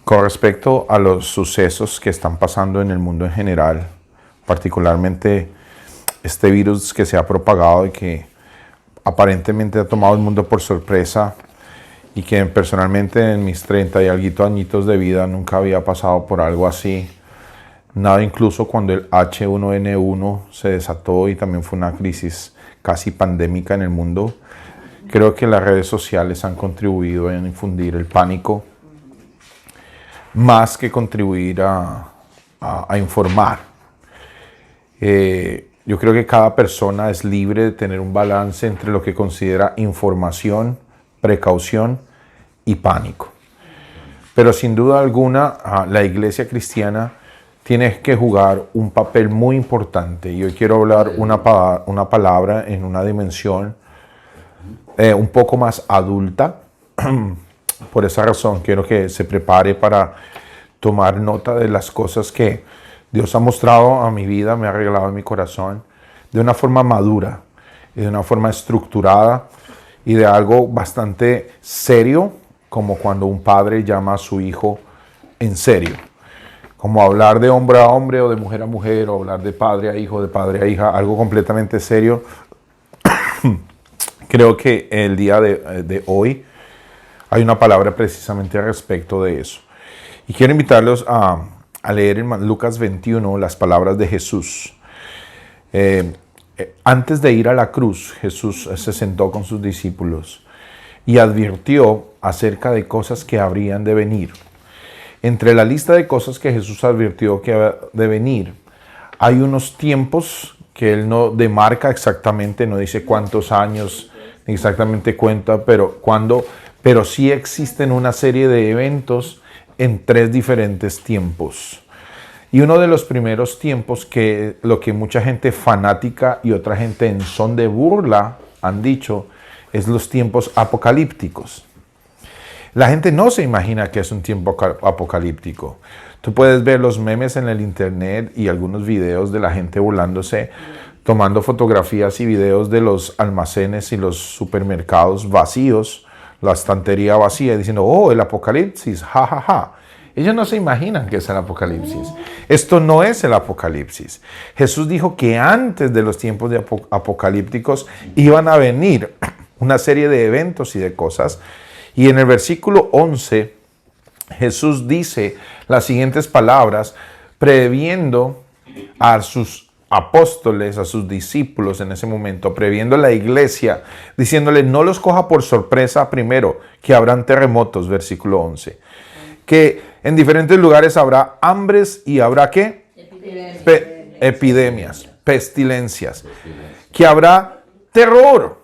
Con respecto a los sucesos que están pasando en el mundo en general, particularmente este virus que se ha propagado y que aparentemente ha tomado el mundo por sorpresa y que personalmente en mis 30 y alguito añitos de vida nunca había pasado por algo así. Nada, incluso cuando el H1N1 se desató y también fue una crisis casi pandémica en el mundo. Creo que las redes sociales han contribuido en infundir el pánico más que contribuir a informar. Yo creo que cada persona es libre de tener un balance entre lo que considera información, precaución y pánico. Pero sin duda alguna, la iglesia cristiana tiene que jugar un papel muy importante. Y hoy quiero hablar una palabra en una dimensión un poco más adulta. Por esa razón quiero que se prepare para tomar nota de las cosas que Dios ha mostrado a mi vida, me ha regalado en mi corazón, de una forma madura, y de una forma estructurada y de algo bastante serio, como cuando un padre llama a su hijo en serio. Como hablar de hombre a hombre o de mujer a mujer, o hablar de padre a hijo, de padre a hija, algo completamente serio. Creo que el día de hoy hay una palabra precisamente al respecto de eso. Y quiero invitarlos a leer en Lucas 21 las palabras de Jesús. Antes de ir a la cruz, Jesús se sentó con sus discípulos y advirtió acerca de cosas que habrían de venir. Entre la lista de cosas que Jesús advirtió que había de venir, hay unos tiempos que Él no demarca exactamente, no dice cuántos años, ni exactamente cuenta, pero cuándo, pero sí existen una serie de eventos en 3 diferentes tiempos. Y uno de los primeros tiempos, que lo que mucha gente fanática y otra gente en son de burla han dicho, es los tiempos apocalípticos. La gente no se imagina que es un tiempo apocalíptico. Tú puedes ver los memes en el internet y algunos videos de la gente burlándose, tomando fotografías y videos de los almacenes y los supermercados vacíos, la estantería vacía, diciendo, oh, el apocalipsis, ja, ja, ja. Ellos no se imaginan que es el apocalipsis. Esto no es el apocalipsis. Jesús dijo que antes de los tiempos de apocalípticos iban a venir una serie de eventos y de cosas. Y en el versículo 11, Jesús dice las siguientes palabras, previendo a sus apóstoles, a sus discípulos en ese momento, previendo a la iglesia, diciéndole, no los coja por sorpresa primero, que habrán terremotos, versículo 11. Que en diferentes lugares habrá hambres y habrá ¿qué? Epidemias, pestilencias. Que habrá terror.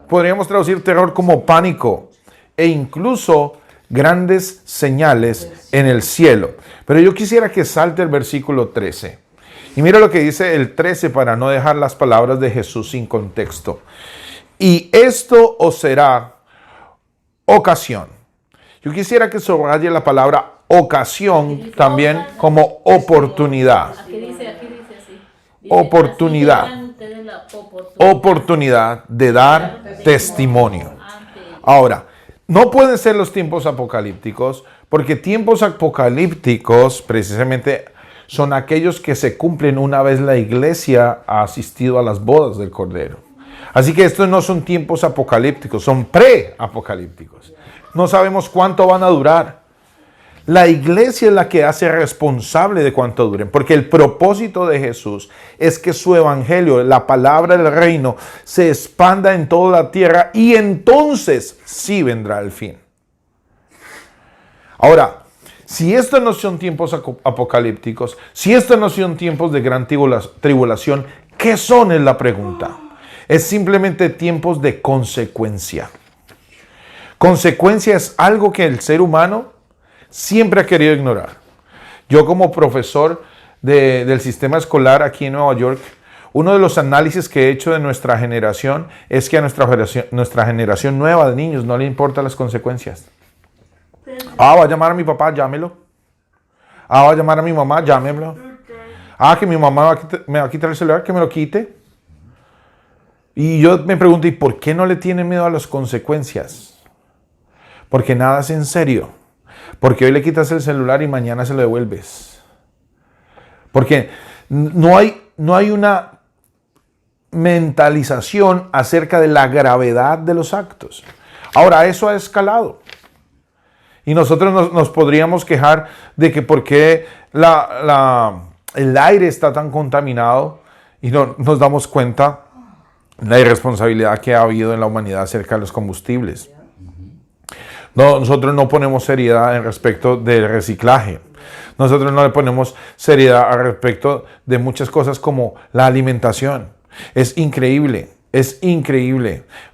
Podríamos traducir terror como pánico e incluso grandes señales en el cielo. Pero yo quisiera que salte el versículo 13. Y mira lo que dice el 13 para no dejar las palabras de Jesús sin contexto. Y esto os será ocasión. Yo quisiera que subraye la palabra ocasión también como oportunidad. Aquí dice así. Oportunidad. Oportunidad de dar testimonio. Ahora, no pueden ser los tiempos apocalípticos, porque tiempos apocalípticos precisamente son aquellos que se cumplen una vez la iglesia ha asistido a las bodas del Cordero. Así que estos no son tiempos apocalípticos, son pre-apocalípticos. No sabemos cuánto van a durar. La iglesia es la que hace responsable de cuánto duren, porque el propósito de Jesús es que su evangelio, la palabra del reino, se expanda en toda la tierra y entonces sí vendrá el fin. Ahora, si estos no son tiempos apocalípticos, si estos no son tiempos de gran tribulación, ¿qué son? Es la pregunta. Es simplemente tiempos de consecuencia. Consecuencia es algo que el ser humano siempre ha querido ignorar. Yo como profesor del sistema escolar aquí en Nueva York, uno de los análisis que he hecho de nuestra generación es que a nuestra generación nueva de niños no le importan las consecuencias. Va a llamar a mi papá, llámelo. Va a llamar a mi mamá, llámelo. Que mi mamá me va a quitar el celular, que me lo quite. Y yo me pregunto, ¿y por qué no le tiene miedo a las consecuencias? Porque nada es en serio. Porque hoy le quitas el celular y mañana se lo devuelves. Porque no hay una mentalización acerca de la gravedad de los actos. Ahora, eso ha escalado. Y nosotros nos podríamos quejar de que por qué el aire está tan contaminado y no nos damos cuenta de la irresponsabilidad que ha habido en la humanidad acerca de los combustibles. Nosotros no ponemos seriedad en respecto del reciclaje. Nosotros no le ponemos seriedad al respecto de muchas cosas como la alimentación. Es increíble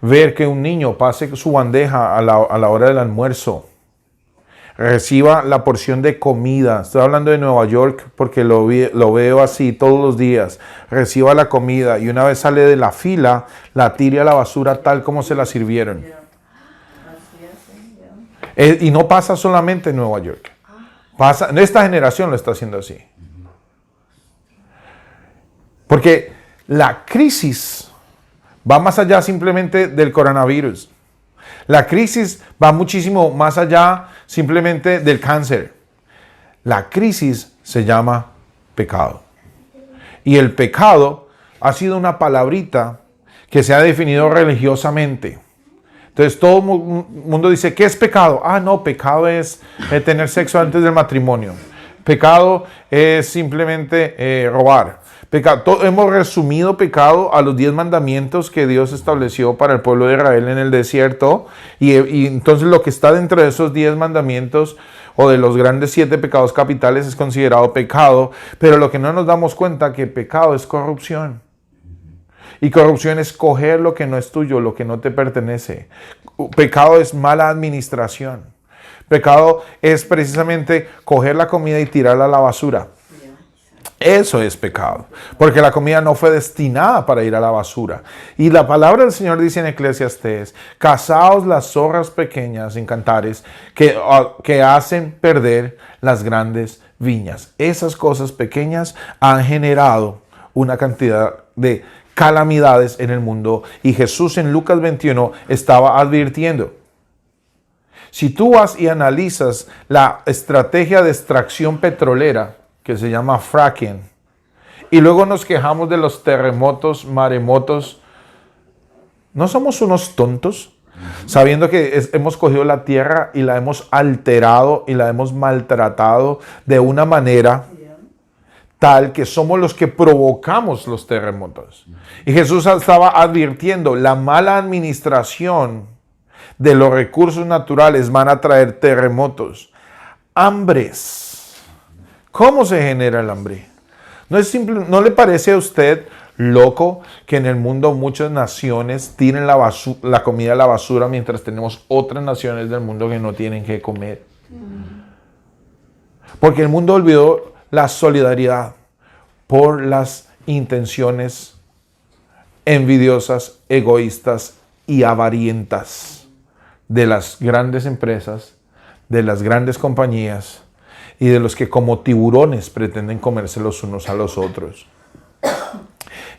ver que un niño pase su bandeja a la hora del almuerzo, reciba la porción de comida. Estoy hablando de Nueva York porque lo veo así todos los días. Reciba la comida y una vez sale de la fila, la tire a la basura tal como se la sirvieron. Y no pasa solamente en Nueva York. Esta generación lo está haciendo así. Porque la crisis va más allá simplemente del coronavirus. La crisis va muchísimo más allá simplemente del cáncer. La crisis se llama pecado. Y el pecado ha sido una palabrita que se ha definido religiosamente. Entonces todo el mundo dice, ¿qué es pecado? No, pecado es tener sexo antes del matrimonio. Pecado es simplemente robar. Hemos resumido pecado a los 10 mandamientos que Dios estableció para el pueblo de Israel en el desierto. Y entonces lo que está dentro de esos 10 mandamientos o de los grandes 7 pecados capitales es considerado pecado. Pero lo que no nos damos cuenta que pecado es corrupción. Y corrupción es coger lo que no es tuyo, lo que no te pertenece. Pecado es mala administración. Pecado es precisamente coger la comida y tirarla a la basura. Eso es pecado, porque la comida no fue destinada para ir a la basura. Y la palabra del Señor dice en Eclesiastés, cazaos las zorras pequeñas en cantares que hacen perder las grandes viñas. Esas cosas pequeñas han generado una cantidad de calamidades en el mundo. Y Jesús en Lucas 21 estaba advirtiendo. Si tú vas y analizas la estrategia de extracción petrolera, que se llama fracking, y luego nos quejamos de los terremotos, maremotos, ¿no somos unos tontos? Sabiendo que hemos cogido la tierra y la hemos alterado y la hemos maltratado de una manera tal que somos los que provocamos los terremotos. Y Jesús estaba advirtiendo, la mala administración de los recursos naturales van a traer terremotos, hambres. ¿Cómo se genera el hambre? ¿No le parece a usted loco que en el mundo muchas naciones tiren la comida a la basura mientras tenemos otras naciones del mundo que no tienen que comer? Porque el mundo olvidó la solidaridad por las intenciones envidiosas, egoístas y avarientas de las grandes empresas, de las grandes compañías y de los que como tiburones pretenden comerse los unos a los otros.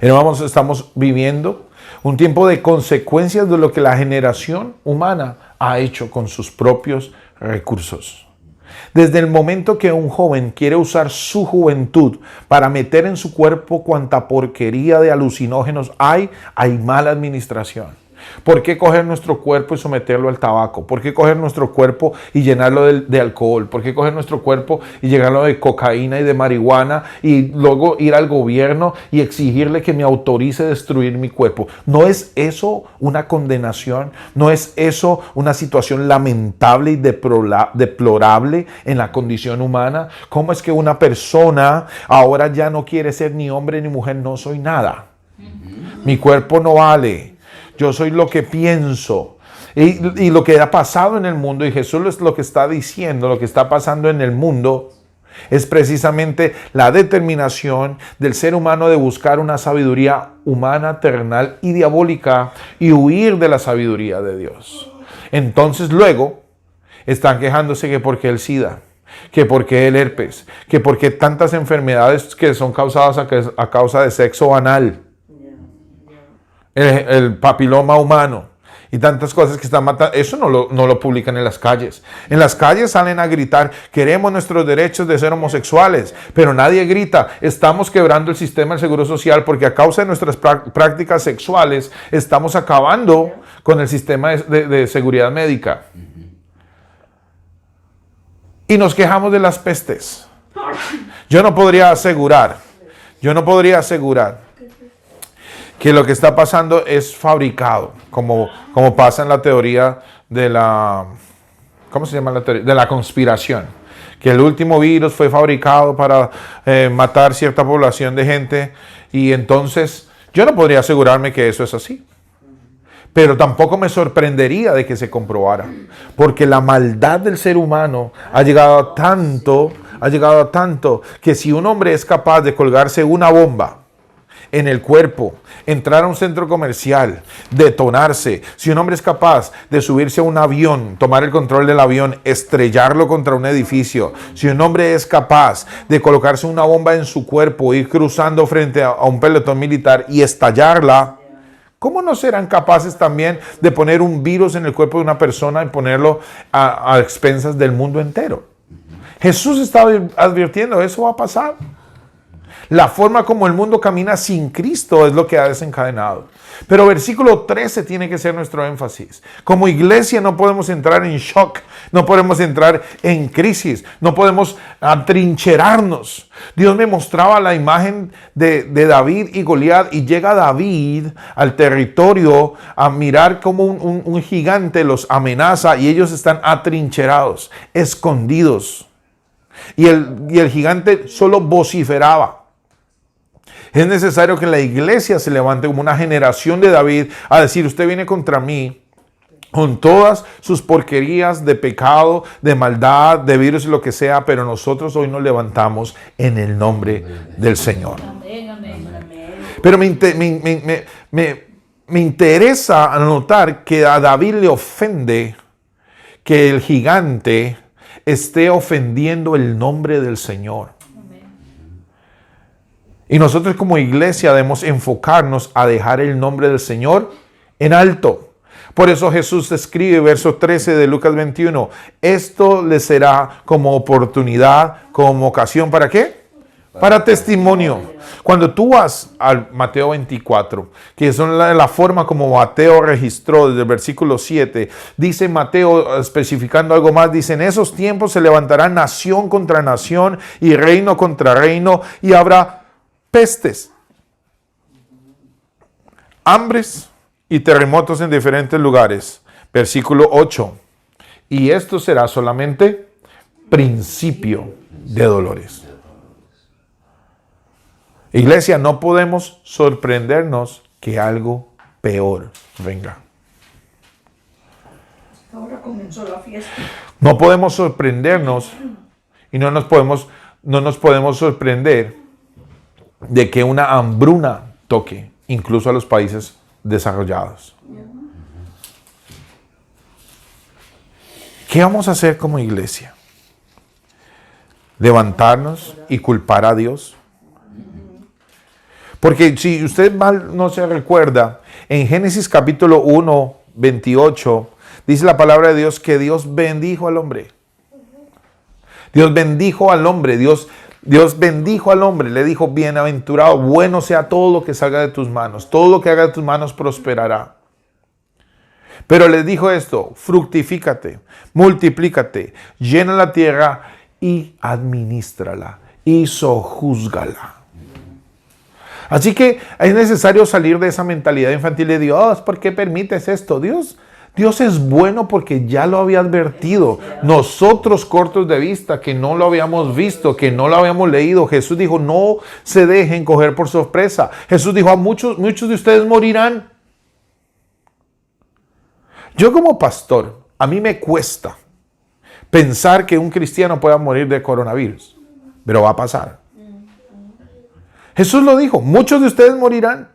Hermanos, estamos viviendo un tiempo de consecuencias de lo que la generación humana ha hecho con sus propios recursos. Desde el momento que un joven quiere usar su juventud para meter en su cuerpo cuanta porquería de alucinógenos hay mala administración. ¿Por qué coger nuestro cuerpo y someterlo al tabaco? ¿Por qué coger nuestro cuerpo y llenarlo de alcohol? ¿Por qué coger nuestro cuerpo y llenarlo de cocaína y de marihuana y luego ir al gobierno y exigirle que me autorice destruir mi cuerpo? ¿No es eso una condenación? ¿No es eso una situación lamentable y deplorable en la condición humana? ¿Cómo es que una persona ahora ya no quiere ser ni hombre ni mujer? No soy nada. Mi cuerpo no vale. Yo soy lo que pienso. Y lo que ha pasado en el mundo, y Jesús es lo que está diciendo, lo que está pasando en el mundo, es precisamente la determinación del ser humano de buscar una sabiduría humana, terrenal y diabólica y huir de la sabiduría de Dios. Entonces luego están quejándose que porque el SIDA, que porque el herpes, que porque tantas enfermedades que son causadas a causa de sexo anal, el papiloma humano y tantas cosas que están matando. Eso no lo publican en las calles. En las calles salen a gritar, queremos nuestros derechos de ser homosexuales, pero nadie grita, estamos quebrando el sistema del seguro social porque a causa de nuestras prácticas sexuales estamos acabando con el sistema de seguridad médica. Y nos quejamos de las pestes. Yo no podría asegurar que lo que está pasando es fabricado, como pasa en la teoría de la, ¿cómo se llama la teoría? De la conspiración. Que el último virus fue fabricado para matar cierta población de gente, y entonces yo no podría asegurarme que eso es así. Pero tampoco me sorprendería de que se comprobara, porque la maldad del ser humano ha llegado a tanto que si un hombre es capaz de colgarse una bomba en el cuerpo, entrar a un centro comercial, detonarse, si un hombre es capaz de subirse a un avión, tomar el control del avión, estrellarlo contra un edificio, si un hombre es capaz de colocarse una bomba en su cuerpo, ir cruzando frente a un pelotón militar y estallarla, ¿cómo no serán capaces también de poner un virus en el cuerpo de una persona y ponerlo a expensas del mundo entero? Jesús estaba advirtiendo, eso va a pasar. La forma como el mundo camina sin Cristo es lo que ha desencadenado. Pero versículo 13 tiene que ser nuestro énfasis. Como iglesia no podemos entrar en shock, no podemos entrar en crisis, no podemos atrincherarnos. Dios me mostraba la imagen de David y Goliat, y llega David al territorio a mirar cómo un gigante los amenaza y ellos están atrincherados, escondidos. Y el gigante solo vociferaba. Es necesario que la iglesia se levante como una generación de David a decir, usted viene contra mí con todas sus porquerías de pecado, de maldad, de virus y lo que sea, pero nosotros hoy nos levantamos en el nombre del Señor. Pero me interesa notar que a David le ofende que el gigante esté ofendiendo el nombre del Señor. Y nosotros como iglesia debemos enfocarnos a dejar el nombre del Señor en alto. Por eso Jesús escribe, verso 13 de Lucas 21, esto les será como oportunidad, como ocasión, ¿para qué? Para testimonio. Cuando tú vas al Mateo 24, que es la forma como Mateo registró desde el versículo 7, dice Mateo, especificando algo más, dice, en esos tiempos se levantará nación contra nación y reino contra reino, y habrá pestes, hambres y terremotos en diferentes lugares. Versículo 8. Y esto será solamente principio de dolores. Iglesia, no podemos sorprendernos que algo peor venga. Ahora comenzó la fiesta. No podemos sorprendernos y no nos podemos sorprender de que una hambruna toque incluso a los países desarrollados. ¿Qué vamos a hacer como iglesia? ¿Levantarnos y culpar a Dios? Porque si usted mal no se recuerda, en Génesis capítulo 1, 28, dice la palabra de Dios que Dios bendijo al hombre. Dios bendijo al hombre, Dios bendijo al hombre, le dijo, bienaventurado, bueno sea todo lo que salga de tus manos, todo lo que haga de tus manos prosperará. Pero les dijo esto, fructifícate, multiplícate, llena la tierra y administrala y sojúzgala. Así que es necesario salir de esa mentalidad infantil de Dios, ¿por qué permites esto? Dios es bueno porque ya lo había advertido. Nosotros cortos de vista, que no lo habíamos visto, que no lo habíamos leído. Jesús dijo, no se dejen coger por sorpresa. Jesús dijo, a muchos de ustedes morirán. Yo como pastor, a mí me cuesta pensar que un cristiano pueda morir de coronavirus, pero va a pasar. Jesús lo dijo, muchos de ustedes morirán.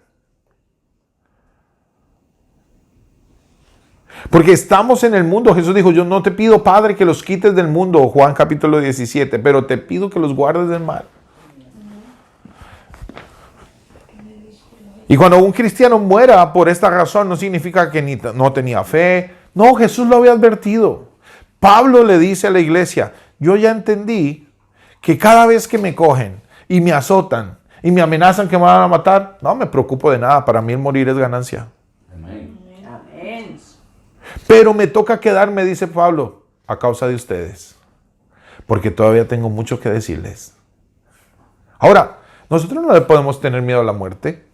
Porque estamos en el mundo. Jesús dijo, yo no te pido, Padre, que los quites del mundo, Juan capítulo 17, pero te pido que los guardes del mal. Y cuando un cristiano muera por esta razón, no significa que no tenía fe. No, Jesús lo había advertido. Pablo le dice a la iglesia, yo ya entendí que cada vez que me cogen y me azotan y me amenazan que me van a matar, no me preocupo de nada. Para mí el morir es ganancia. Amén. Pero me toca quedarme, dice Pablo, a causa de ustedes. Porque todavía tengo mucho que decirles. Ahora, nosotros no le podemos tener miedo a la muerte.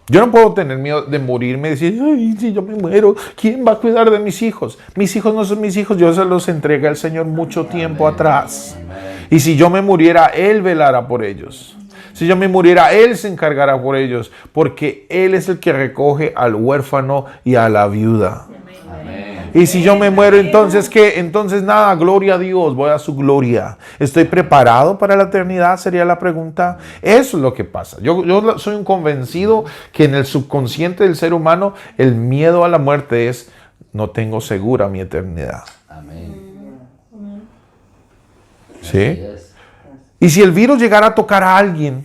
Yo no puedo tener miedo de morirme y decir, ay, si yo me muero, ¿quién va a cuidar de mis hijos? Mis hijos no son mis hijos, yo se los entregué al Señor mucho tiempo atrás. Y si yo me muriera, Él velará por ellos. Si yo me muriera, Él se encargará por ellos, porque Él es el que recoge al huérfano y a la viuda. Y si yo me muero, entonces ¿qué? Entonces nada, gloria a Dios, voy a su gloria. ¿Estoy preparado para la eternidad? Sería la pregunta. Eso es lo que pasa. Yo soy un convencido que en el subconsciente del ser humano el miedo a la muerte es, no tengo segura mi eternidad. Amén. ¿Sí? Y si el virus llegara a tocar a alguien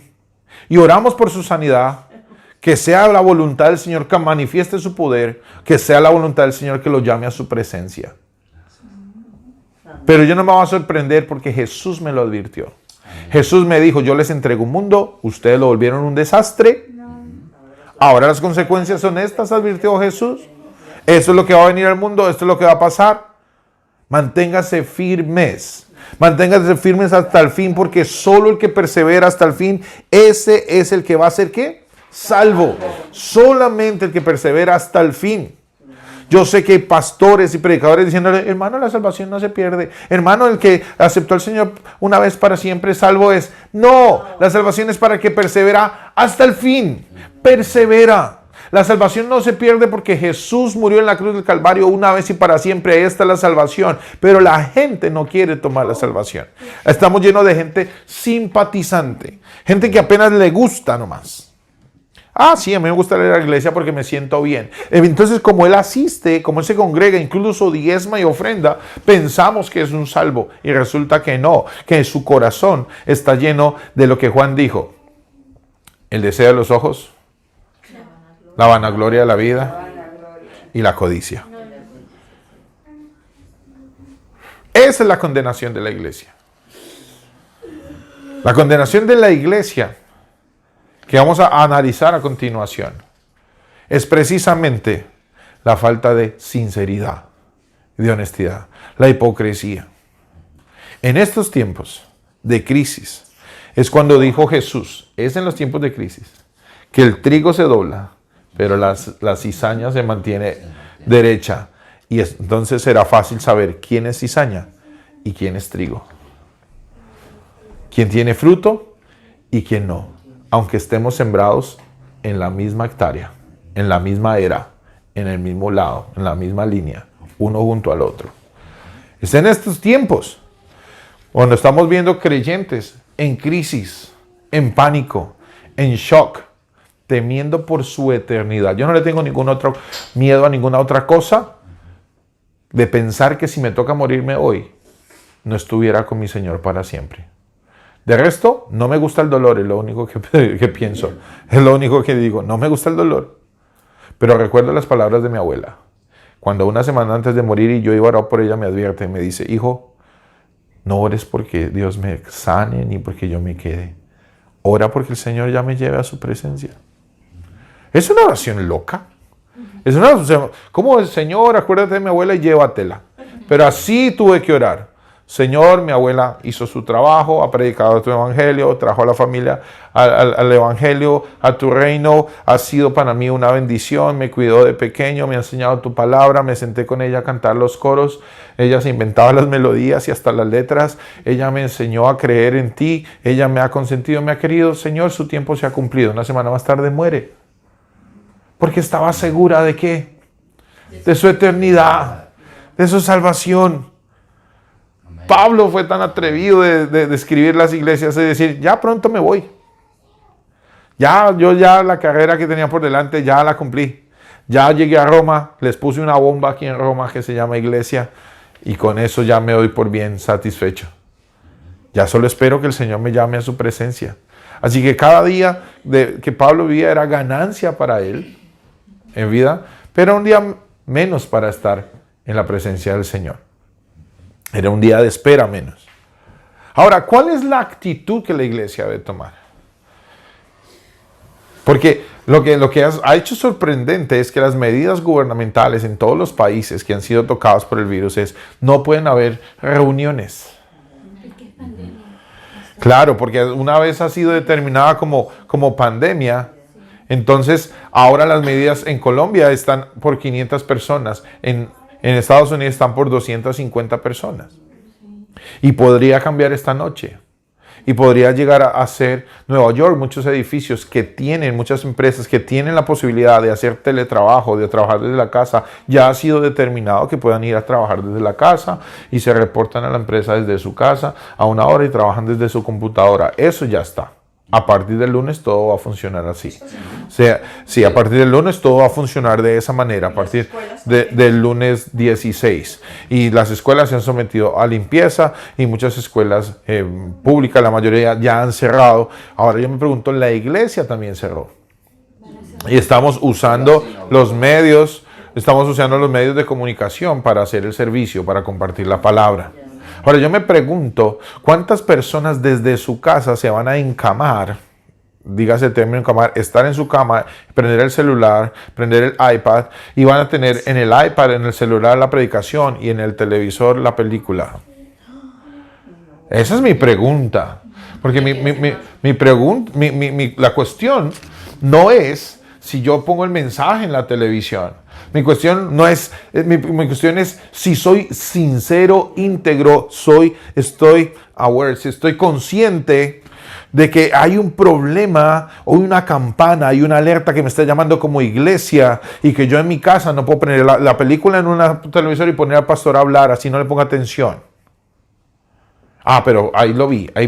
y oramos por su sanidad, que sea la voluntad del Señor que manifieste su poder, que sea la voluntad del Señor que lo llame a su presencia. Pero yo no me voy a sorprender porque Jesús me lo advirtió. Jesús me dijo, yo les entrego un mundo, ustedes lo volvieron un desastre. Ahora las consecuencias son estas, advirtió Jesús. Eso es lo que va a venir al mundo, esto es lo que va a pasar. Manténgase firmes. Manténganse firmes hasta el fin, porque solo el que persevera hasta el fin, ese es el que va a ser ¿qué? Salvo. Solamente el que persevera hasta el fin. Yo sé que hay pastores y predicadores diciéndole, hermano, la salvación no se pierde. Hermano, el que aceptó al Señor una vez para siempre salvo es. No, la salvación es para el que persevera hasta el fin. Persevera. La salvación no se pierde porque Jesús murió en la cruz del Calvario una vez y para siempre. Ahí está la salvación. Pero la gente no quiere tomar la salvación. Estamos llenos de gente simpatizante. Gente que apenas le gusta nomás. Ah, sí, a mí me gusta ir a la iglesia porque me siento bien. Entonces, como él asiste, como él se congrega, incluso diezma y ofrenda, pensamos que es un salvo. Y resulta que no, que su corazón está lleno de lo que Juan dijo. El deseo de los ojos, la vanagloria de la vida y la codicia. Esa es la condenación de la iglesia. La condenación de la iglesia que vamos a analizar a continuación es precisamente la falta de sinceridad, de honestidad, la hipocresía. En estos tiempos de crisis es cuando dijo Jesús, es en los tiempos de crisis, que el trigo se dobla, pero la cizaña se mantiene derecha. Y entonces será fácil saber quién es cizaña y quién es trigo. Quién tiene fruto y quién no. Aunque estemos sembrados en la misma hectárea, en la misma era, en el mismo lado, en la misma línea, uno junto al otro. Es en estos tiempos cuando estamos viendo creyentes en crisis, en pánico, en shock, temiendo por su eternidad. Yo no le tengo ningún otro miedo a ninguna otra cosa de pensar que si me toca morirme hoy, no estuviera con mi Señor para siempre. De resto, no me gusta el dolor, es lo único que pienso. Es lo único que digo, no me gusta el dolor. Pero recuerdo las palabras de mi abuela. Cuando una semana antes de morir y yo iba a orar por ella, me advierte, me dice, hijo, no ores porque Dios me sane ni porque yo me quede. Ora porque el Señor ya me lleve a su presencia. Es una oración loca. Es una oración, como el Señor, acuérdate de mi abuela y llévatela. Pero así tuve que orar. Señor, mi abuela hizo su trabajo, ha predicado tu evangelio, trajo a la familia al evangelio, a tu reino. Ha sido para mí una bendición, me cuidó de pequeño, me ha enseñado tu palabra, me senté con ella a cantar los coros. Ella se inventaba las melodías y hasta las letras. Ella me enseñó a creer en ti, ella me ha consentido, me ha querido. Señor, su tiempo se ha cumplido. Una semana más tarde muere. Porque estaba segura de ¿qué? De su eternidad, de su salvación. Pablo fue tan atrevido de escribir las iglesias, es decir, ya pronto me voy. Yo la carrera que tenía por delante ya la cumplí. Ya llegué a Roma, les puse una bomba aquí en Roma que se llama iglesia y con eso ya me doy por bien satisfecho. Ya solo espero que el Señor me llame a su presencia. Así que cada día que Pablo vivía era ganancia para él en vida, pero un día menos para estar en la presencia del Señor. Era un día de espera menos. Ahora, ¿cuál es la actitud que la iglesia debe tomar? Porque lo que ha hecho sorprendente es que las medidas gubernamentales en todos los países que han sido tocados por el virus es no pueden haber reuniones. Claro, porque una vez ha sido determinada como pandemia, entonces ahora las medidas en Colombia están por 500 personas, en Estados Unidos están por 250 personas. Y podría cambiar esta noche. Y podría llegar a ser Nueva York, muchos edificios que tienen, muchas empresas que tienen la posibilidad de hacer teletrabajo, de trabajar desde la casa. Ya ha sido determinado que puedan ir a trabajar desde la casa y se reportan a la empresa desde su casa a una hora y trabajan desde su computadora. Eso ya está. A partir del lunes todo va a funcionar así. Sí, a partir del lunes todo va a funcionar de esa manera, a partir del lunes 16. Y las escuelas se han sometido a limpieza y muchas escuelas públicas, la mayoría ya han cerrado. Ahora yo me pregunto, la iglesia también cerró. Y estamos usando los medios de comunicación para hacer el servicio, para compartir la palabra. Ahora yo me pregunto, ¿cuántas personas desde su casa se van a encamar? Dígase el término encamar, estar en su cama, prender el celular, prender el iPad y van a tener en el iPad, en el celular la predicación y en el televisor la película. Esa es mi pregunta. Porque la cuestión no es si yo pongo el mensaje en la televisión. Mi cuestión es si soy sincero, íntegro, estoy aware, si estoy consciente de que hay un problema o una campana, hay una alerta que me está llamando como iglesia y que yo en mi casa no puedo poner la película en una televisor y poner al pastor a hablar, así no le pongo atención. Pero ahí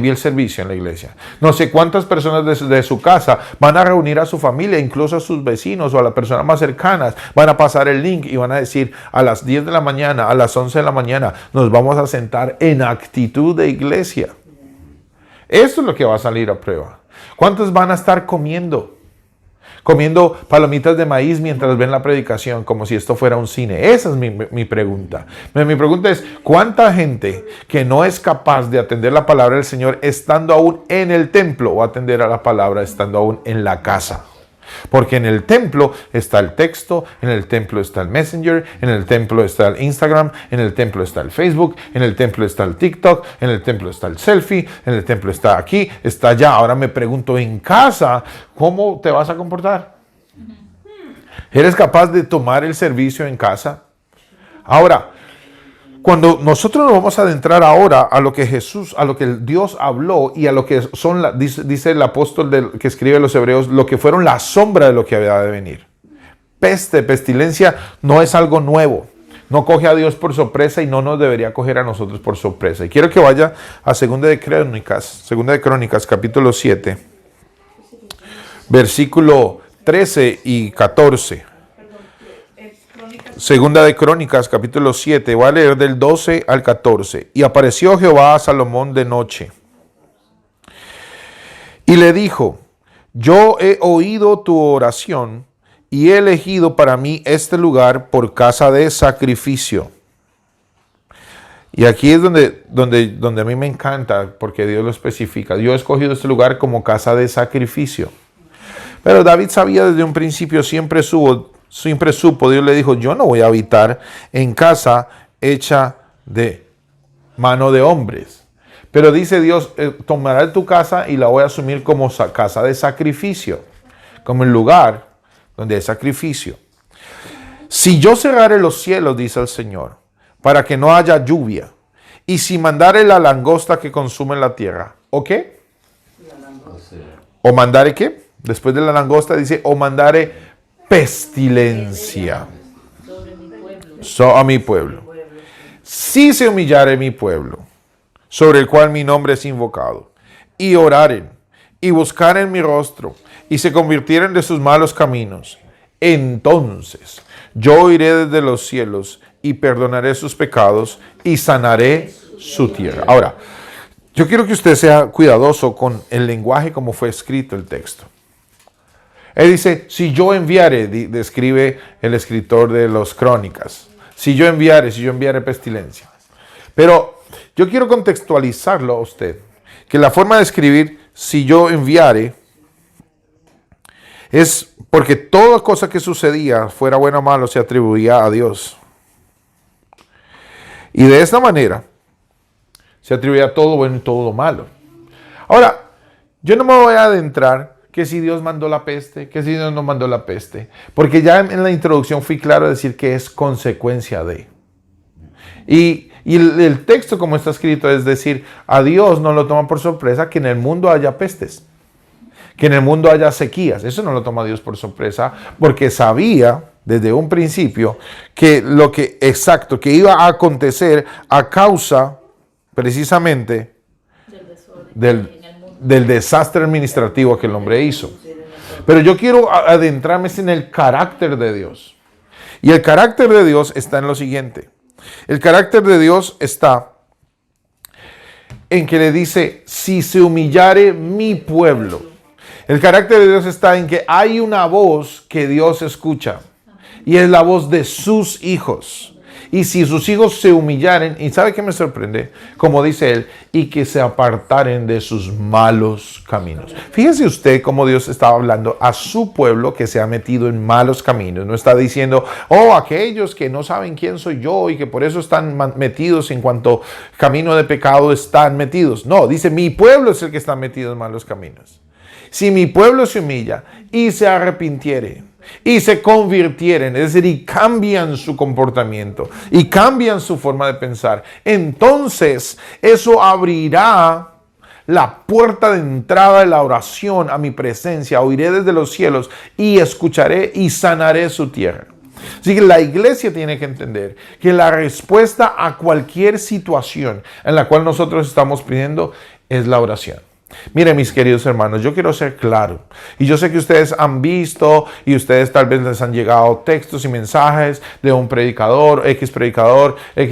vi el servicio en la iglesia. No sé cuántas personas de su casa van a reunir a su familia, incluso a sus vecinos o a las personas más cercanas. Van a pasar el link y van a decir a las 10 de la mañana, a las 11 de la mañana, nos vamos a sentar en actitud de iglesia. Esto es lo que va a salir a prueba. ¿Cuántos van a estar comiendo palomitas de maíz mientras ven la predicación, como si esto fuera un cine? Esa es mi pregunta. Mi pregunta es, ¿cuánta gente que no es capaz de atender la palabra del Señor estando aún en el templo o atender a la palabra estando aún en la casa? Porque en el templo está el texto, en el templo está el Messenger, en el templo está el Instagram, en el templo está el Facebook, en el templo está el TikTok, en el templo está el selfie, en el templo está aquí, está allá. Ahora me pregunto, en casa, ¿cómo te vas a comportar? ¿Eres capaz de tomar el servicio en casa? Ahora, cuando nosotros nos vamos a adentrar ahora a lo que Dios habló y a lo que dice el apóstol que escribe los Hebreos, lo que fueron la sombra de lo que había de venir. Pestilencia no es algo nuevo. No coge a Dios por sorpresa y no nos debería coger a nosotros por sorpresa. Y quiero que vaya a Segunda de Crónicas, capítulo 7, versículo 13 y 14. Segunda de Crónicas, capítulo 7, voy a leer del 12 al 14. Y apareció Jehová a Salomón de noche y le dijo: yo he oído tu oración y he elegido para mí este lugar por casa de sacrificio. Y aquí es donde a mí me encanta, porque Dios lo especifica. Yo he escogido este lugar como casa de sacrificio. Pero David sabía desde un principio, siempre supo, Dios le dijo: yo no voy a habitar en casa hecha de mano de hombres. Pero dice Dios, tomaré tu casa y la voy a asumir como casa de sacrificio, como el lugar donde hay sacrificio. Si yo cerrare los cielos, dice el Señor, para que no haya lluvia, y si mandare la langosta que consume la tierra, ¿o qué? ¿O mandare qué? Después de la langosta dice, o mandare pestilencia a mi pueblo. Si se humillare mi pueblo, sobre el cual mi nombre es invocado, y oraren, y buscaren mi rostro, y se convirtieren de sus malos caminos, entonces yo iré desde los cielos, y perdonaré sus pecados, y sanaré su tierra. Ahora, Yo quiero que usted sea cuidadoso con el lenguaje como fue escrito el texto. Él dice, si yo enviare, describe el escritor de los Crónicas. Si yo enviare pestilencia. Pero yo quiero contextualizarlo a usted. Que la forma de escribir, si yo enviare, es porque toda cosa que sucedía, fuera bueno o malo, se atribuía a Dios. Y de esta manera, se atribuía todo bueno y todo malo. Ahora, yo no me voy a adentrar que si Dios mandó la peste, que si Dios no mandó la peste. Porque ya en la introducción fui claro a decir que es consecuencia de. Y el texto como está escrito es decir, a Dios no lo toma por sorpresa que en el mundo haya pestes. Que en el mundo haya sequías. Eso no lo toma Dios por sorpresa porque sabía desde un principio que lo que exacto, que iba a acontecer a causa precisamente del desastre administrativo que el hombre hizo. Pero yo quiero adentrarme en el carácter de Dios. Y el carácter de Dios está en lo siguiente. El carácter de Dios está en que le dice, si se humillare mi pueblo. El carácter de Dios está en que hay una voz que Dios escucha. Y es la voz de sus hijos. Y si sus hijos se humillaren, y ¿sabe qué me sorprende? Como dice él, y que se apartaren de sus malos caminos. Fíjese usted cómo Dios estaba hablando a su pueblo que se ha metido en malos caminos. No está diciendo, oh, aquellos que no saben quién soy yo y que por eso están metidos en cuanto camino de pecado están metidos. No, dice, mi pueblo es el que está metido en malos caminos. Si mi pueblo se humilla y se arrepintiere, y se convirtieren, es decir, y cambian su comportamiento y cambian su forma de pensar, entonces eso abrirá la puerta de entrada de la oración a mi presencia. Oiré desde los cielos y escucharé y sanaré su tierra. Así que la iglesia tiene que entender que la respuesta a cualquier situación en la cual nosotros estamos pidiendo es la oración. Miren, mis queridos hermanos, yo quiero ser claro. Y yo sé que ustedes han visto y ustedes tal vez les han llegado textos y mensajes de un predicador, X,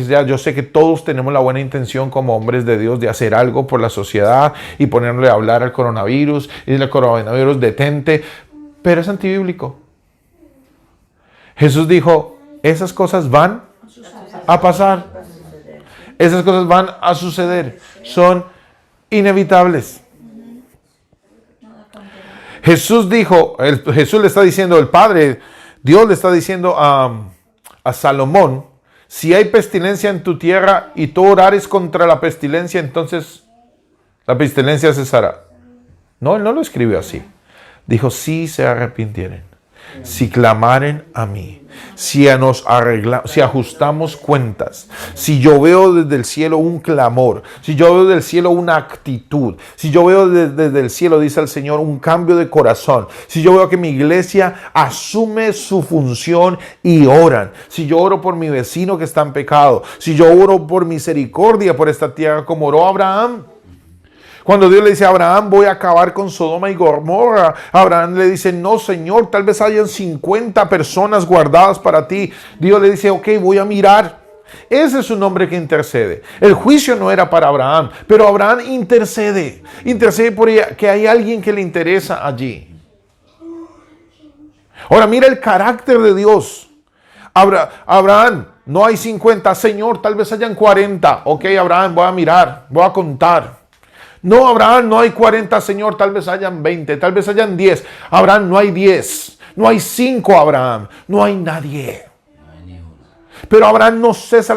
ya. Yo sé que todos tenemos la buena intención como hombres de Dios de hacer algo por la sociedad y ponerle a hablar al coronavirus y decirle al coronavirus detente, pero es antibíblico. Jesús dijo, esas cosas van a pasar. Esas cosas van a suceder. Son inevitables. Jesús dijo, Jesús le está diciendo, el Padre, Dios le está diciendo a Salomón, si hay pestilencia en tu tierra y tú orares contra la pestilencia, entonces la pestilencia cesará. No, él no lo escribió así. Dijo, si se arrepintieren, si clamaren a mí, si ajustamos cuentas, si yo veo desde el cielo un clamor, si yo veo desde el cielo una actitud, si yo veo desde el cielo, dice el Señor, un cambio de corazón, si yo veo que mi iglesia asume su función y oran, si yo oro por mi vecino que está en pecado, si yo oro por misericordia por esta tierra como oró Abraham. Cuando Dios le dice a Abraham, voy a acabar con Sodoma y Gomorra, Abraham le dice, no, Señor, tal vez hayan 50 personas guardadas para ti. Dios le dice, ok, voy a mirar. Ese es un hombre que intercede. El juicio no era para Abraham, pero Abraham intercede. Intercede porque hay alguien que le interesa allí. Ahora mira el carácter de Dios. Abraham, no hay 50, Señor, tal vez hayan 40. Ok, Abraham, voy a mirar, voy a contar. No, Abraham, no hay 40, Señor, tal vez hayan 20, tal vez hayan 10. Abraham, no hay 10, no hay 5, Abraham, no hay nadie. Pero Abraham no cesa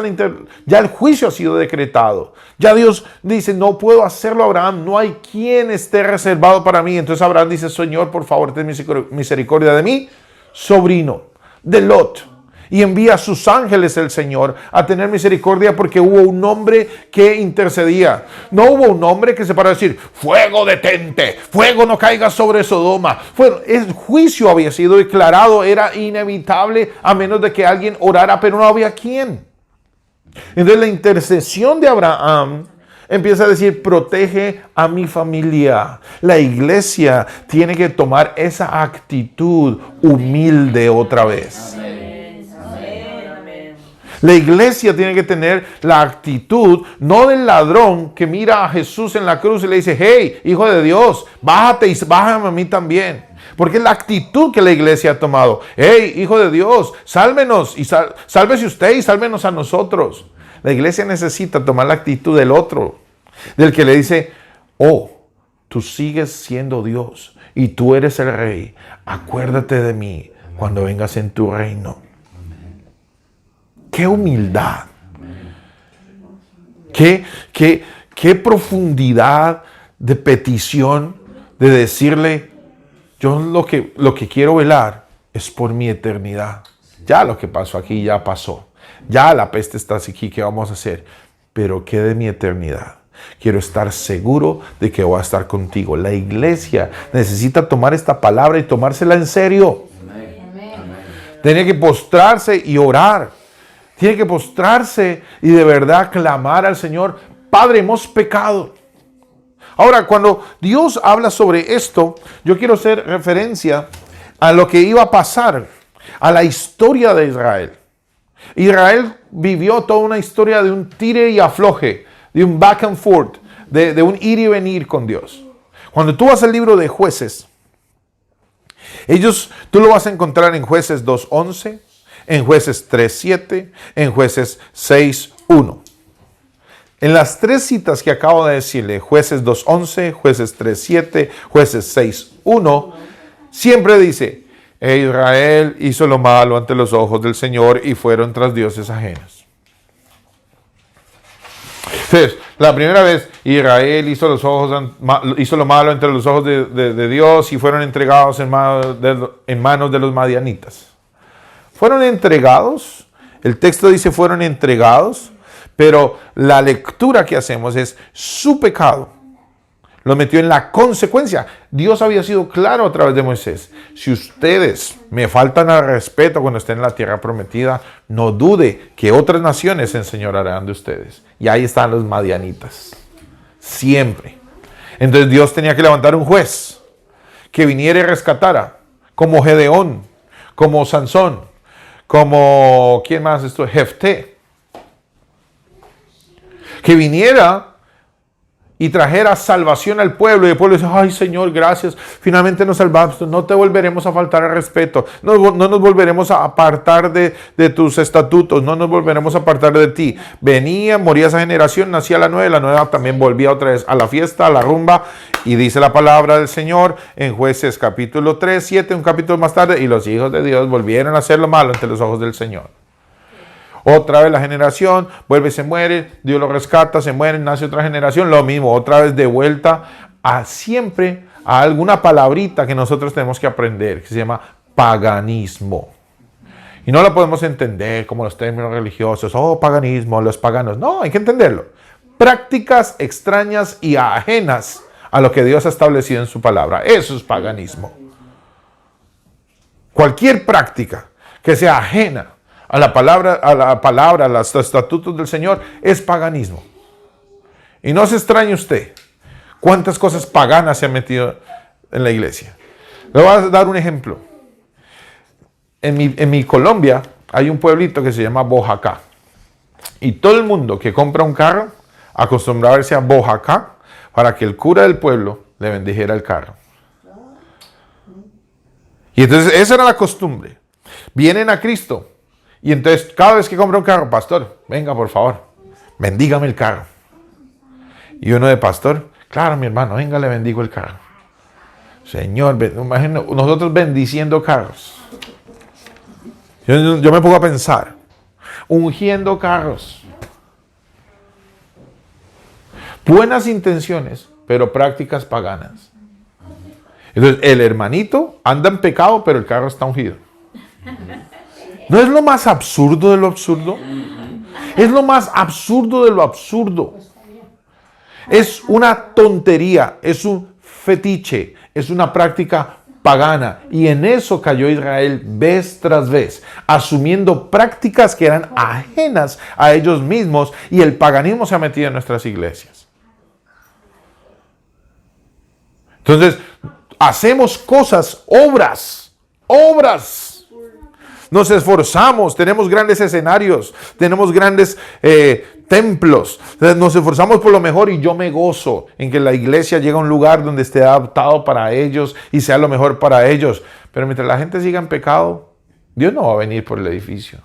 ya el juicio ha sido decretado. Ya Dios dice, no puedo hacerlo, Abraham, no hay quien esté reservado para mí. Entonces Abraham dice, Señor, por favor, ten misericordia de mí, sobrino de Lot. Y envía a sus ángeles el Señor a tener misericordia porque hubo un hombre que intercedía. No hubo un hombre que se paró a decir, fuego detente, fuego no caiga sobre Sodoma. El juicio había sido declarado, era inevitable a menos de que alguien orara, pero no había quien. Entonces la intercesión de Abraham empieza a decir, protege a mi familia. La iglesia tiene que tomar esa actitud humilde otra vez. La iglesia tiene que tener la actitud, no del ladrón que mira a Jesús en la cruz y le dice, hey, hijo de Dios, bájate y bájame a mí también. Porque es la actitud que la iglesia ha tomado. Hey, hijo de Dios, sálvenos y sálvese usted y sálvenos a nosotros. La iglesia necesita tomar la actitud del otro, del que le dice, oh, tú sigues siendo Dios y tú eres el rey. Acuérdate de mí cuando vengas en tu reino. ¡Qué humildad! ¡Qué profundidad de petición de decirle, yo lo que quiero velar es por mi eternidad. Ya lo que pasó aquí ya pasó. Ya la peste está aquí, ¿qué vamos a hacer? Pero ¿qué de mi eternidad? Quiero estar seguro de que voy a estar contigo. La iglesia necesita tomar esta palabra y tomársela en serio. Tiene que postrarse y orar. Tiene que postrarse y de verdad clamar al Señor, Padre, hemos pecado. Ahora, cuando Dios habla sobre esto, yo quiero hacer referencia a lo que iba a pasar, a la historia de Israel. Israel vivió toda una historia de un tire y afloje, de un back and forth, de un ir y venir con Dios. Cuando tú vas al libro de Jueces, tú lo vas a encontrar en Jueces 2:11, en Jueces 3:7, en Jueces 6:1. En las tres citas que acabo de decirle, Jueces 2:11, Jueces 3:7, Jueces 6:1, siempre dice, Israel hizo lo malo ante los ojos del Señor y fueron tras dioses ajenos. Entonces, la primera vez, Israel hizo lo malo entre los ojos de Dios y fueron entregados en manos de los madianitas. Fueron entregados, el texto dice fueron entregados, pero la lectura que hacemos es su pecado. Lo metió en la consecuencia. Dios había sido claro a través de Moisés. Si ustedes me faltan al respeto cuando estén en la tierra prometida, no dude que otras naciones se enseñorearán de ustedes. Y ahí están los madianitas. Siempre. Entonces Dios tenía que levantar un juez que viniera y rescatara, como Gedeón, como Sansón, como, ¿quién más esto? Jefté. Que viniera y trajera salvación al pueblo. Y el pueblo dice, ay Señor, gracias, finalmente nos salvaste, no te volveremos a faltar al respeto, no nos volveremos a apartar de tus estatutos, no nos volveremos a apartar de ti. Venía, moría esa generación, nacía la nueva también volvía otra vez a la fiesta, a la rumba. Y dice la palabra del Señor en Jueces capítulo 3:7, un capítulo más tarde, y los hijos de Dios volvieron a hacer lo malo ante los ojos del Señor. Otra vez la generación, vuelve y se muere, Dios lo rescata, se muere, nace otra generación, lo mismo, otra vez de vuelta siempre a alguna palabrita que nosotros tenemos que aprender, que se llama paganismo. Y no la podemos entender como los términos religiosos, paganismo, los paganos. No, hay que entenderlo. Prácticas extrañas y ajenas a lo que Dios ha establecido en su palabra. Eso es paganismo. Cualquier práctica que sea ajena a la palabra, a los estatutos del Señor, es paganismo. Y no se extrañe usted cuántas cosas paganas se han metido en la iglesia. Le voy a dar un ejemplo. En mi Colombia hay un pueblito que se llama Boyacá. Y todo el mundo que compra un carro acostumbra a irse a Boyacá para que el cura del pueblo le bendijera el carro. Y entonces esa era la costumbre. Vienen a Cristo. Y entonces cada vez que compra un carro, pastor, venga por favor, bendígame el carro. Y uno de pastor, claro mi hermano, venga, le bendigo el carro. Señor, imagino nosotros bendiciendo carros. Yo me pongo a pensar, ungiendo carros. Buenas intenciones, pero prácticas paganas. Entonces el hermanito anda en pecado, pero el carro está ungido. ¿No es lo más absurdo de lo absurdo? Es lo más absurdo de lo absurdo. Es una tontería, es un fetiche, es una práctica pagana. Y en eso cayó Israel vez tras vez, asumiendo prácticas que eran ajenas a ellos mismos, y el paganismo se ha metido en nuestras iglesias. Entonces, hacemos cosas, obras Nos esforzamos, tenemos grandes escenarios, tenemos grandes templos. Nos esforzamos por lo mejor y yo me gozo en que la iglesia llegue a un lugar donde esté adaptado para ellos y sea lo mejor para ellos. Pero mientras la gente siga en pecado, Dios no va a venir por el edificio.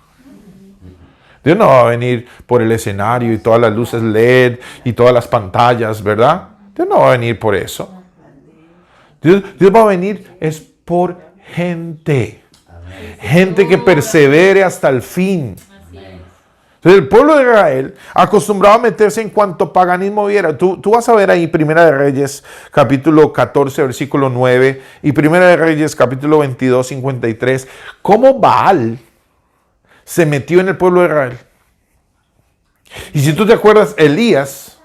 Dios no va a venir por el escenario y todas las luces LED y todas las pantallas, ¿verdad? Dios no va a venir por eso. Dios va a venir es por gente. Gente que persevere hasta el fin. Entonces, el pueblo de Israel acostumbraba a meterse en cuanto paganismo viera. Tú vas a ver ahí Primera de Reyes, capítulo 14, versículo 9, y Primera de Reyes, capítulo 22, 53, cómo Baal se metió en el pueblo de Israel. Y si tú te acuerdas, Elías,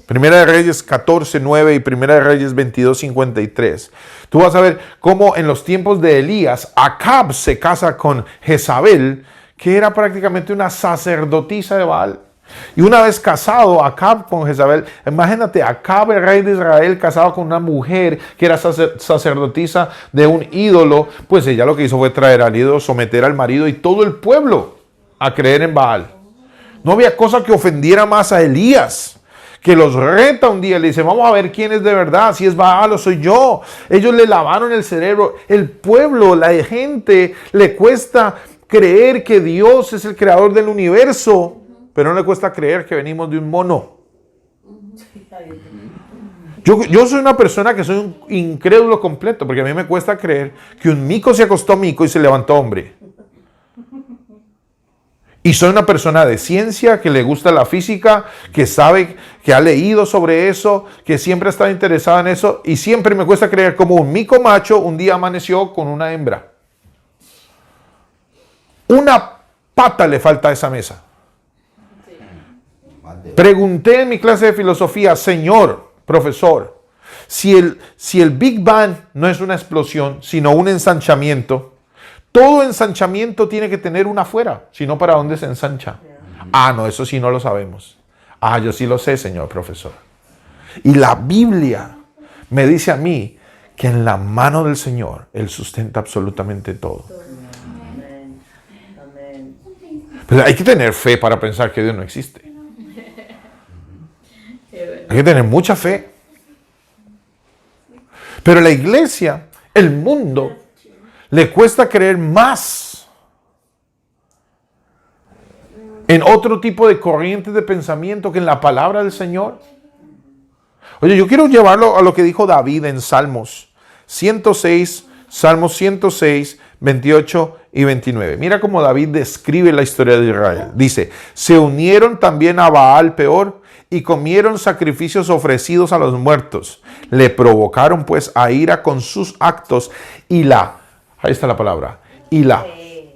Primera de Reyes 14, 9 y Primera de Reyes 22, 53, tú vas a ver cómo en los tiempos de Elías, Acab se casa con Jezabel, que era prácticamente una sacerdotisa de Baal. Y una vez casado Acab con Jezabel, imagínate, Acab, el rey de Israel, casado con una mujer que era sacerdotisa de un ídolo, pues ella lo que hizo fue traer al ídolo, someter al marido y todo el pueblo a creer en Baal. No había cosa que ofendiera más a Elías, que los reta un día, le dice, vamos a ver quién es de verdad, si es Baal o soy yo. Ellos le lavaron el cerebro. El pueblo, la gente, le cuesta creer que Dios es el creador del universo, pero no le cuesta creer que venimos de un mono. Yo soy una persona que soy un incrédulo completo, porque a mí me cuesta creer que un mico se acostó mico y se levantó hombre. Y soy una persona de ciencia, que le gusta la física, que sabe, que ha leído sobre eso, que siempre ha estado interesada en eso, y siempre me cuesta creer como un mico macho un día amaneció con una hembra. Una pata le falta a esa mesa. Pregunté en mi clase de filosofía, señor profesor, si el Big Bang no es una explosión, sino un ensanchamiento, todo ensanchamiento tiene que tener una afuera, si no, ¿para dónde se ensancha? Ah, no, eso sí no lo sabemos. Ah, yo sí lo sé, señor profesor. Y la Biblia me dice a mí que en la mano del Señor Él sustenta absolutamente todo. Pero hay que tener fe para pensar que Dios no existe. Hay que tener mucha fe. Pero la iglesia, el mundo, le cuesta creer más en otro tipo de corrientes de pensamiento que en la palabra del Señor. Oye, yo quiero llevarlo a lo que dijo David en Salmos 106, Salmos 106, 28 y 29. Mira cómo David describe la historia de Israel. Dice, se unieron también a Baal Peor y comieron sacrificios ofrecidos a los muertos. Le provocaron pues a ira con sus actos y ahí está la palabra, y la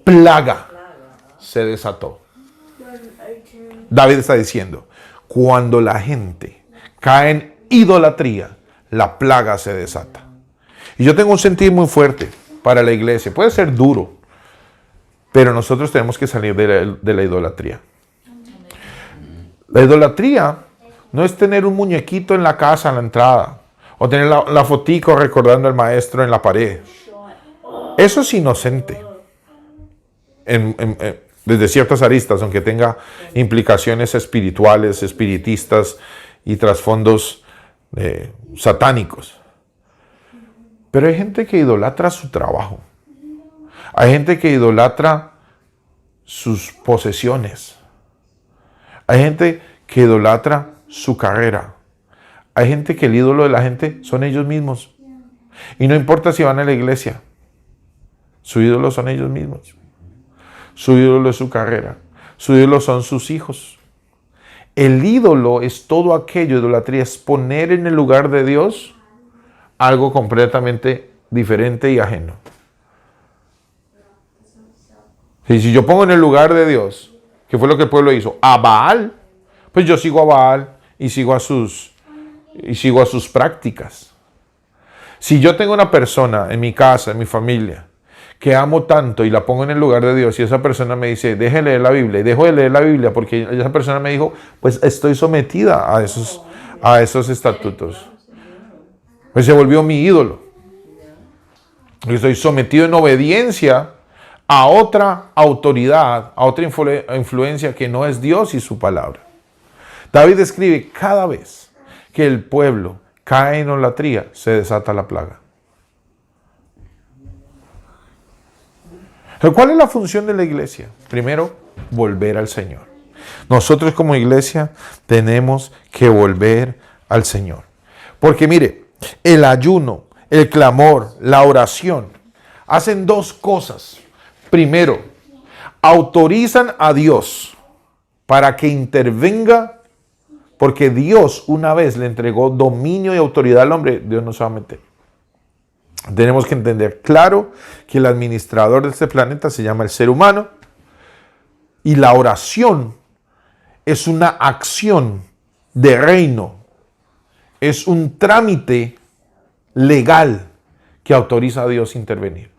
plaga se desató. David está diciendo, cuando la gente cae en idolatría, la plaga se desata. Y yo tengo un sentir muy fuerte para la iglesia. Puede ser duro, pero nosotros tenemos que salir de la idolatría. La idolatría no es tener un muñequito en la casa, en la entrada, o tener la fotico recordando al maestro en la pared. Eso es inocente. Desde ciertas aristas, aunque tenga implicaciones espirituales, espiritistas y trasfondos satánicos. Pero hay gente que idolatra su trabajo. Hay gente que idolatra sus posesiones. Hay gente que idolatra su carrera. Hay gente que el ídolo de la gente son ellos mismos. Y no importa si van a la iglesia. Su ídolo son ellos mismos. Su ídolo es su carrera. Su ídolo son sus hijos. El ídolo es todo aquello, idolatría, es poner en el lugar de Dios algo completamente diferente y ajeno. Y si yo pongo en el lugar de Dios, que fue lo que el pueblo hizo, a Baal, pues yo sigo a Baal y sigo a sus prácticas. Si yo tengo una persona en mi casa, en mi familia, que amo tanto y la pongo en el lugar de Dios y esa persona me dice, deje de leer la Biblia, y dejo de leer la Biblia porque esa persona me dijo, pues estoy sometida a esos estatutos. Pues se volvió mi ídolo. Yo estoy sometido en obediencia a otra autoridad, a otra influencia que no es Dios y su palabra. David escribe: cada vez que el pueblo cae en idolatría, se desata la plaga. ¿Cuál es la función de la iglesia? Primero, volver al Señor. Nosotros como iglesia tenemos que volver al Señor. Porque mire, el ayuno, el clamor, la oración, hacen dos cosas. Primero, autorizan a Dios para que intervenga, porque Dios una vez le entregó dominio y autoridad al hombre. Dios no se va a meter. Tenemos que entender claro que el administrador de este planeta se llama el ser humano, y la oración es una acción de reino, es un trámite legal que autoriza a Dios a intervenir.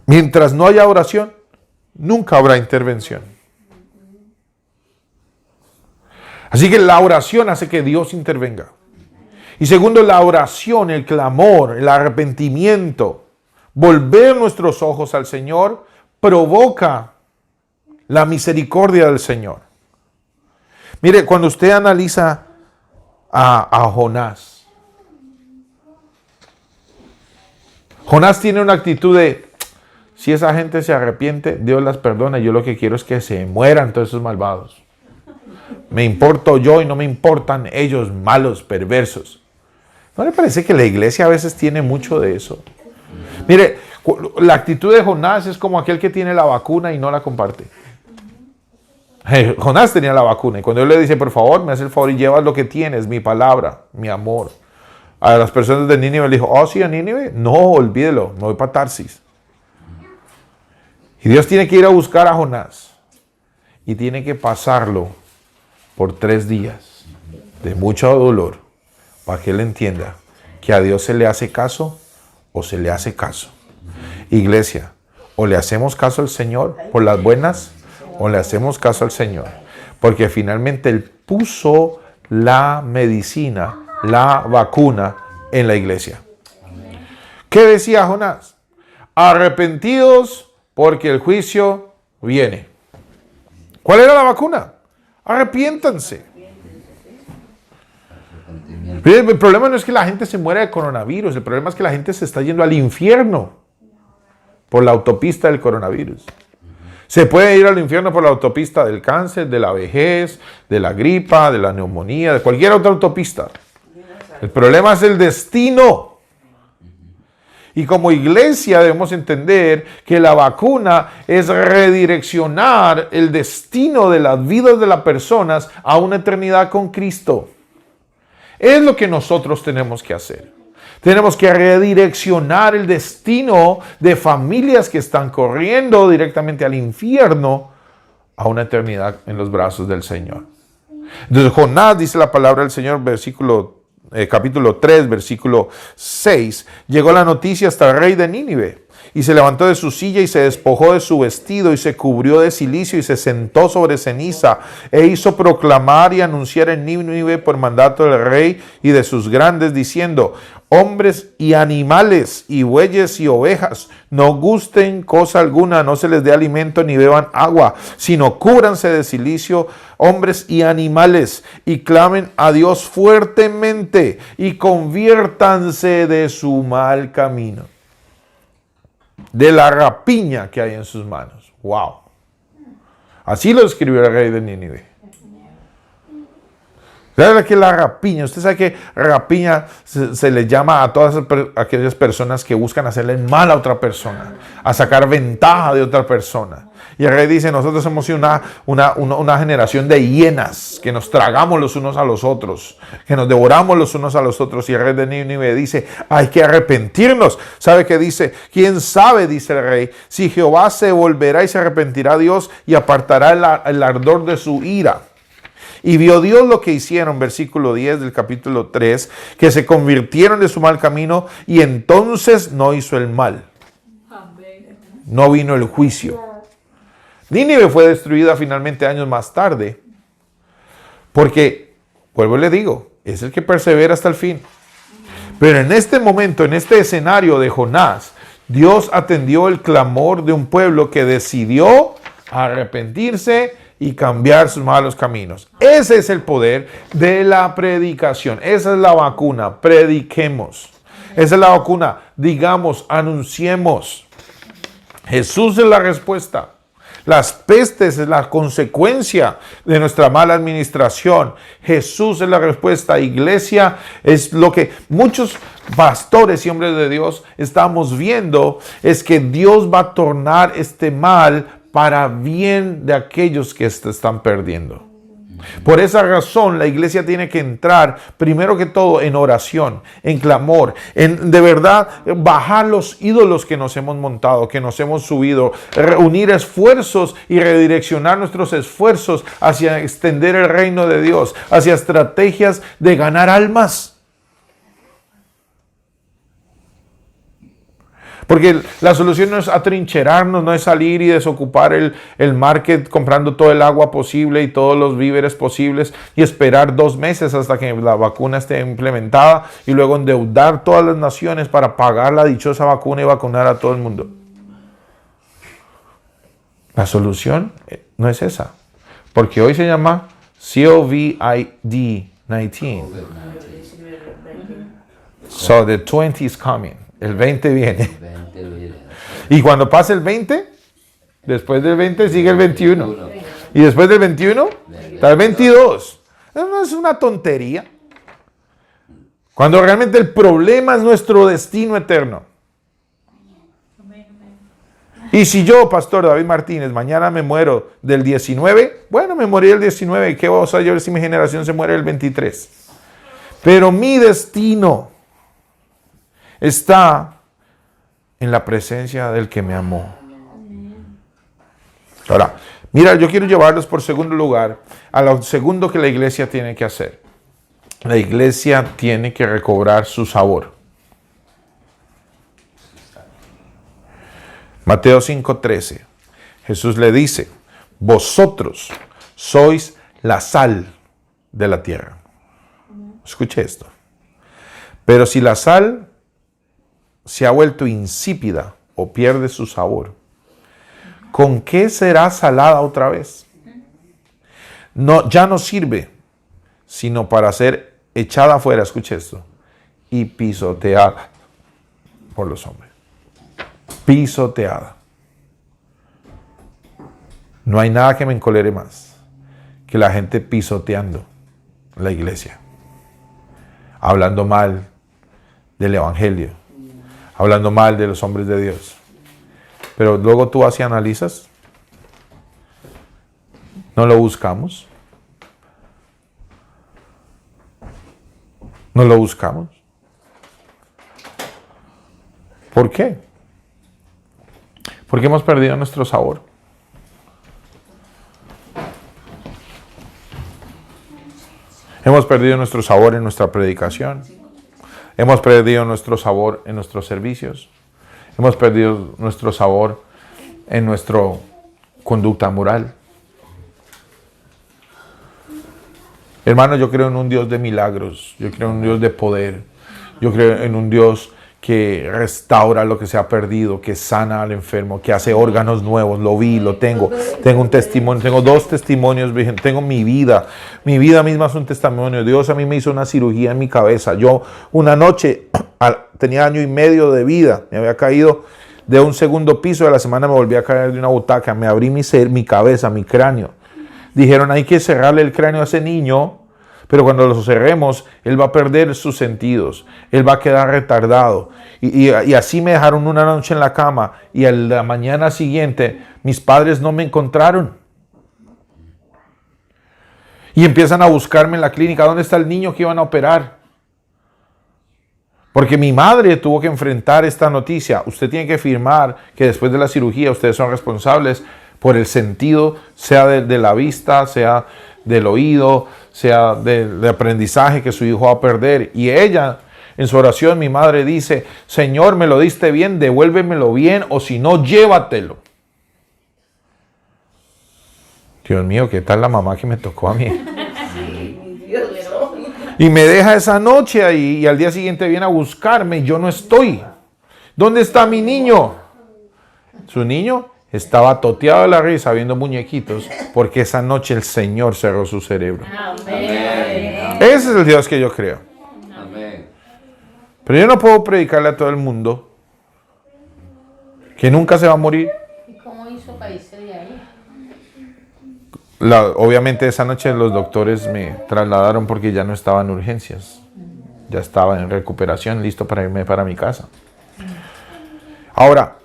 Mientras no haya oración, nunca habrá intervención. Así que la oración hace que Dios intervenga. Y segundo, la oración, el clamor, el arrepentimiento, volver nuestros ojos al Señor, provoca la misericordia del Señor. Mire, cuando usted analiza a Jonás, Jonás tiene una actitud de: si esa gente se arrepiente, Dios las perdona. Yo lo que quiero es que se mueran todos esos malvados. Me importo yo y no me importan ellos, malos, perversos. ¿No le parece que la iglesia a veces tiene mucho de eso? Mire, la actitud de Jonás es como aquel que tiene la vacuna y no la comparte. Jonás tenía la vacuna y cuando él le dice: por favor, me hace el favor y llevas lo que tienes, mi palabra, mi amor. A las personas de Nínive le dijo: oh, sí, a Nínive, no, olvídelo, me voy para Tarsis. Y Dios tiene que ir a buscar a Jonás y tiene que pasarlo por 3 días de mucho dolor para que él entienda que a Dios se le hace caso o se le hace caso. Iglesia, o le hacemos caso al Señor por las buenas o le hacemos caso al Señor, porque finalmente Él puso la medicina, la vacuna en la iglesia. ¿Qué decía Jonás? Arrepentidos porque el juicio viene. ¿Cuál era la vacuna? Arrepiéntanse. El problema no es que la gente se muera de coronavirus, el problema es que la gente se está yendo al infierno por la autopista del coronavirus. Se puede ir al infierno por la autopista del cáncer, de la vejez, de la gripa, de la neumonía, de cualquier otra autopista. El problema es el destino. Y como iglesia debemos entender que la vacuna es redireccionar el destino de las vidas de las personas a una eternidad con Cristo. Es lo que nosotros tenemos que hacer. Tenemos que redireccionar el destino de familias que están corriendo directamente al infierno a una eternidad en los brazos del Señor. Entonces Jonás, dice la palabra del Señor, capítulo 3, versículo 6, llegó la noticia hasta el rey de Nínive. Y se levantó de su silla y se despojó de su vestido y se cubrió de cilicio y se sentó sobre ceniza e hizo proclamar y anunciar en Nínive por mandato del rey y de sus grandes, diciendo: hombres y animales y bueyes y ovejas, no gusten cosa alguna, no se les dé alimento ni beban agua, sino cúbranse de cilicio, hombres y animales, y clamen a Dios fuertemente y conviértanse de su mal camino, de la rapiña que hay en sus manos. ¡Wow! Así lo escribió el rey de Nínive. ¿Sabe qué es la rapiña? Usted sabe que rapiña se le llama a todas aquellas personas que buscan hacerle mal a otra persona, a sacar ventaja de otra persona. Y el rey dice: nosotros hemos sido una generación de hienas, que nos tragamos los unos a los otros, que nos devoramos los unos a los otros. Y el rey de Nínive dice: hay que arrepentirnos. ¿Sabe qué dice? ¿Quién sabe, dice el rey, si Jehová se volverá y se arrepentirá Dios y apartará el ardor de su ira? Y vio Dios lo que hicieron, versículo 10 del capítulo 3, que se convirtieron de su mal camino y entonces no hizo el mal. No vino el juicio. Nínive fue destruida finalmente años más tarde, porque, vuelvo y le digo, es el que persevera hasta el fin. Pero en este momento, en este escenario de Jonás, Dios atendió el clamor de un pueblo que decidió arrepentirse y cambiar sus malos caminos. Ese es el poder de la predicación. Esa es la vacuna. Prediquemos. Esa es la vacuna. Digamos, anunciemos. Jesús es la respuesta. Las pestes es la consecuencia de nuestra mala administración. Jesús es la respuesta. Iglesia es lo que muchos pastores y hombres de Dios estamos viendo, es que Dios va a tornar este mal para bien de aquellos que se están perdiendo. Por esa razón, la iglesia tiene que entrar, primero que todo, en oración, en clamor, en de verdad bajar los ídolos que nos hemos montado, que nos hemos subido, reunir esfuerzos y redireccionar nuestros esfuerzos hacia extender el reino de Dios, hacia estrategias de ganar almas. Porque la solución no es atrincherarnos, no es salir y desocupar el market comprando todo el agua posible y todos los víveres posibles y esperar 2 meses hasta que la vacuna esté implementada y luego endeudar todas las naciones para pagar la dichosa vacuna y vacunar a todo el mundo. La solución no es esa. Porque hoy se llama COVID-19. So the 20 is coming. El 20 viene. Y cuando pase el 20, después del 20 sigue el 21. Y después del 21, está el 22. Eso no es una tontería. Cuando realmente el problema es nuestro destino eterno. Y si yo, Pastor David Martínez, mañana me muero del 19, bueno, me morí el 19. ¿Qué vamos a hacer si mi generación se muere el 23? Pero mi destino está en la presencia del que me amó. Ahora, mira, yo quiero llevarlos por segundo lugar a lo segundo que la iglesia tiene que hacer. La iglesia tiene que recobrar su sabor. Mateo 5:13. Jesús le dice, vosotros sois la sal de la tierra. Escuche esto. Pero si la sal se ha vuelto insípida o pierde su sabor, ¿con qué será salada otra vez? No, ya no sirve, sino para ser echada afuera, escuche esto, y pisoteada por los hombres. Pisoteada. No hay nada que me encolere más que la gente pisoteando la iglesia, hablando mal del evangelio, hablando mal de los hombres de Dios. Pero luego tú vas y analizas. ¿No lo buscamos? ¿No lo buscamos? ¿Por qué? Porque hemos perdido nuestro sabor. Hemos perdido nuestro sabor en nuestra predicación. Hemos perdido nuestro sabor en nuestros servicios. Hemos perdido nuestro sabor en nuestra conducta moral. Hermano, yo creo en un Dios de milagros. Yo creo en un Dios de poder. Yo creo en un Dios que restaura lo que se ha perdido, que sana al enfermo, que hace órganos nuevos. Lo vi, lo tengo. Tengo un testimonio, tengo 2 testimonios, tengo mi vida. Mi vida misma es un testimonio. Dios a mí me hizo una cirugía en mi cabeza. Yo una noche, tenía 1 año y medio de vida, me había caído de un 2º piso, de la semana me volví a caer de una butaca, me abrí mi cabeza, mi cráneo. Dijeron, hay que cerrarle el cráneo a ese niño, pero cuando lo cerremos, él va a perder sus sentidos, él va a quedar retardado. Y así me dejaron una noche en la cama, y a la mañana siguiente, mis padres no me encontraron. Y empiezan a buscarme en la clínica, ¿dónde está el niño que iban a operar? Porque mi madre tuvo que enfrentar esta noticia. Usted tiene que firmar que después de la cirugía ustedes son responsables por el sentido, sea de la vista, sea del oído, sea del aprendizaje que su hijo va a perder. Y ella, en su oración, mi madre dice, Señor, me lo diste bien, devuélvemelo bien, o si no, llévatelo. Dios mío, ¿qué tal la mamá que me tocó a mí? Y me deja esa noche ahí y al día siguiente viene a buscarme y yo no estoy. ¿Dónde está mi niño? Su niño estaba toteado de la risa viendo muñequitos porque esa noche el Señor cerró su cerebro. Amén. Ese es el Dios que yo creo. Amén. Pero yo no puedo predicarle a todo el mundo que nunca se va a morir. ¿Y cómo hizo para irse de ahí? Obviamente esa noche los doctores me trasladaron porque ya no estaba en urgencias. Ya estaba en recuperación, listo para irme para mi casa. Ahora,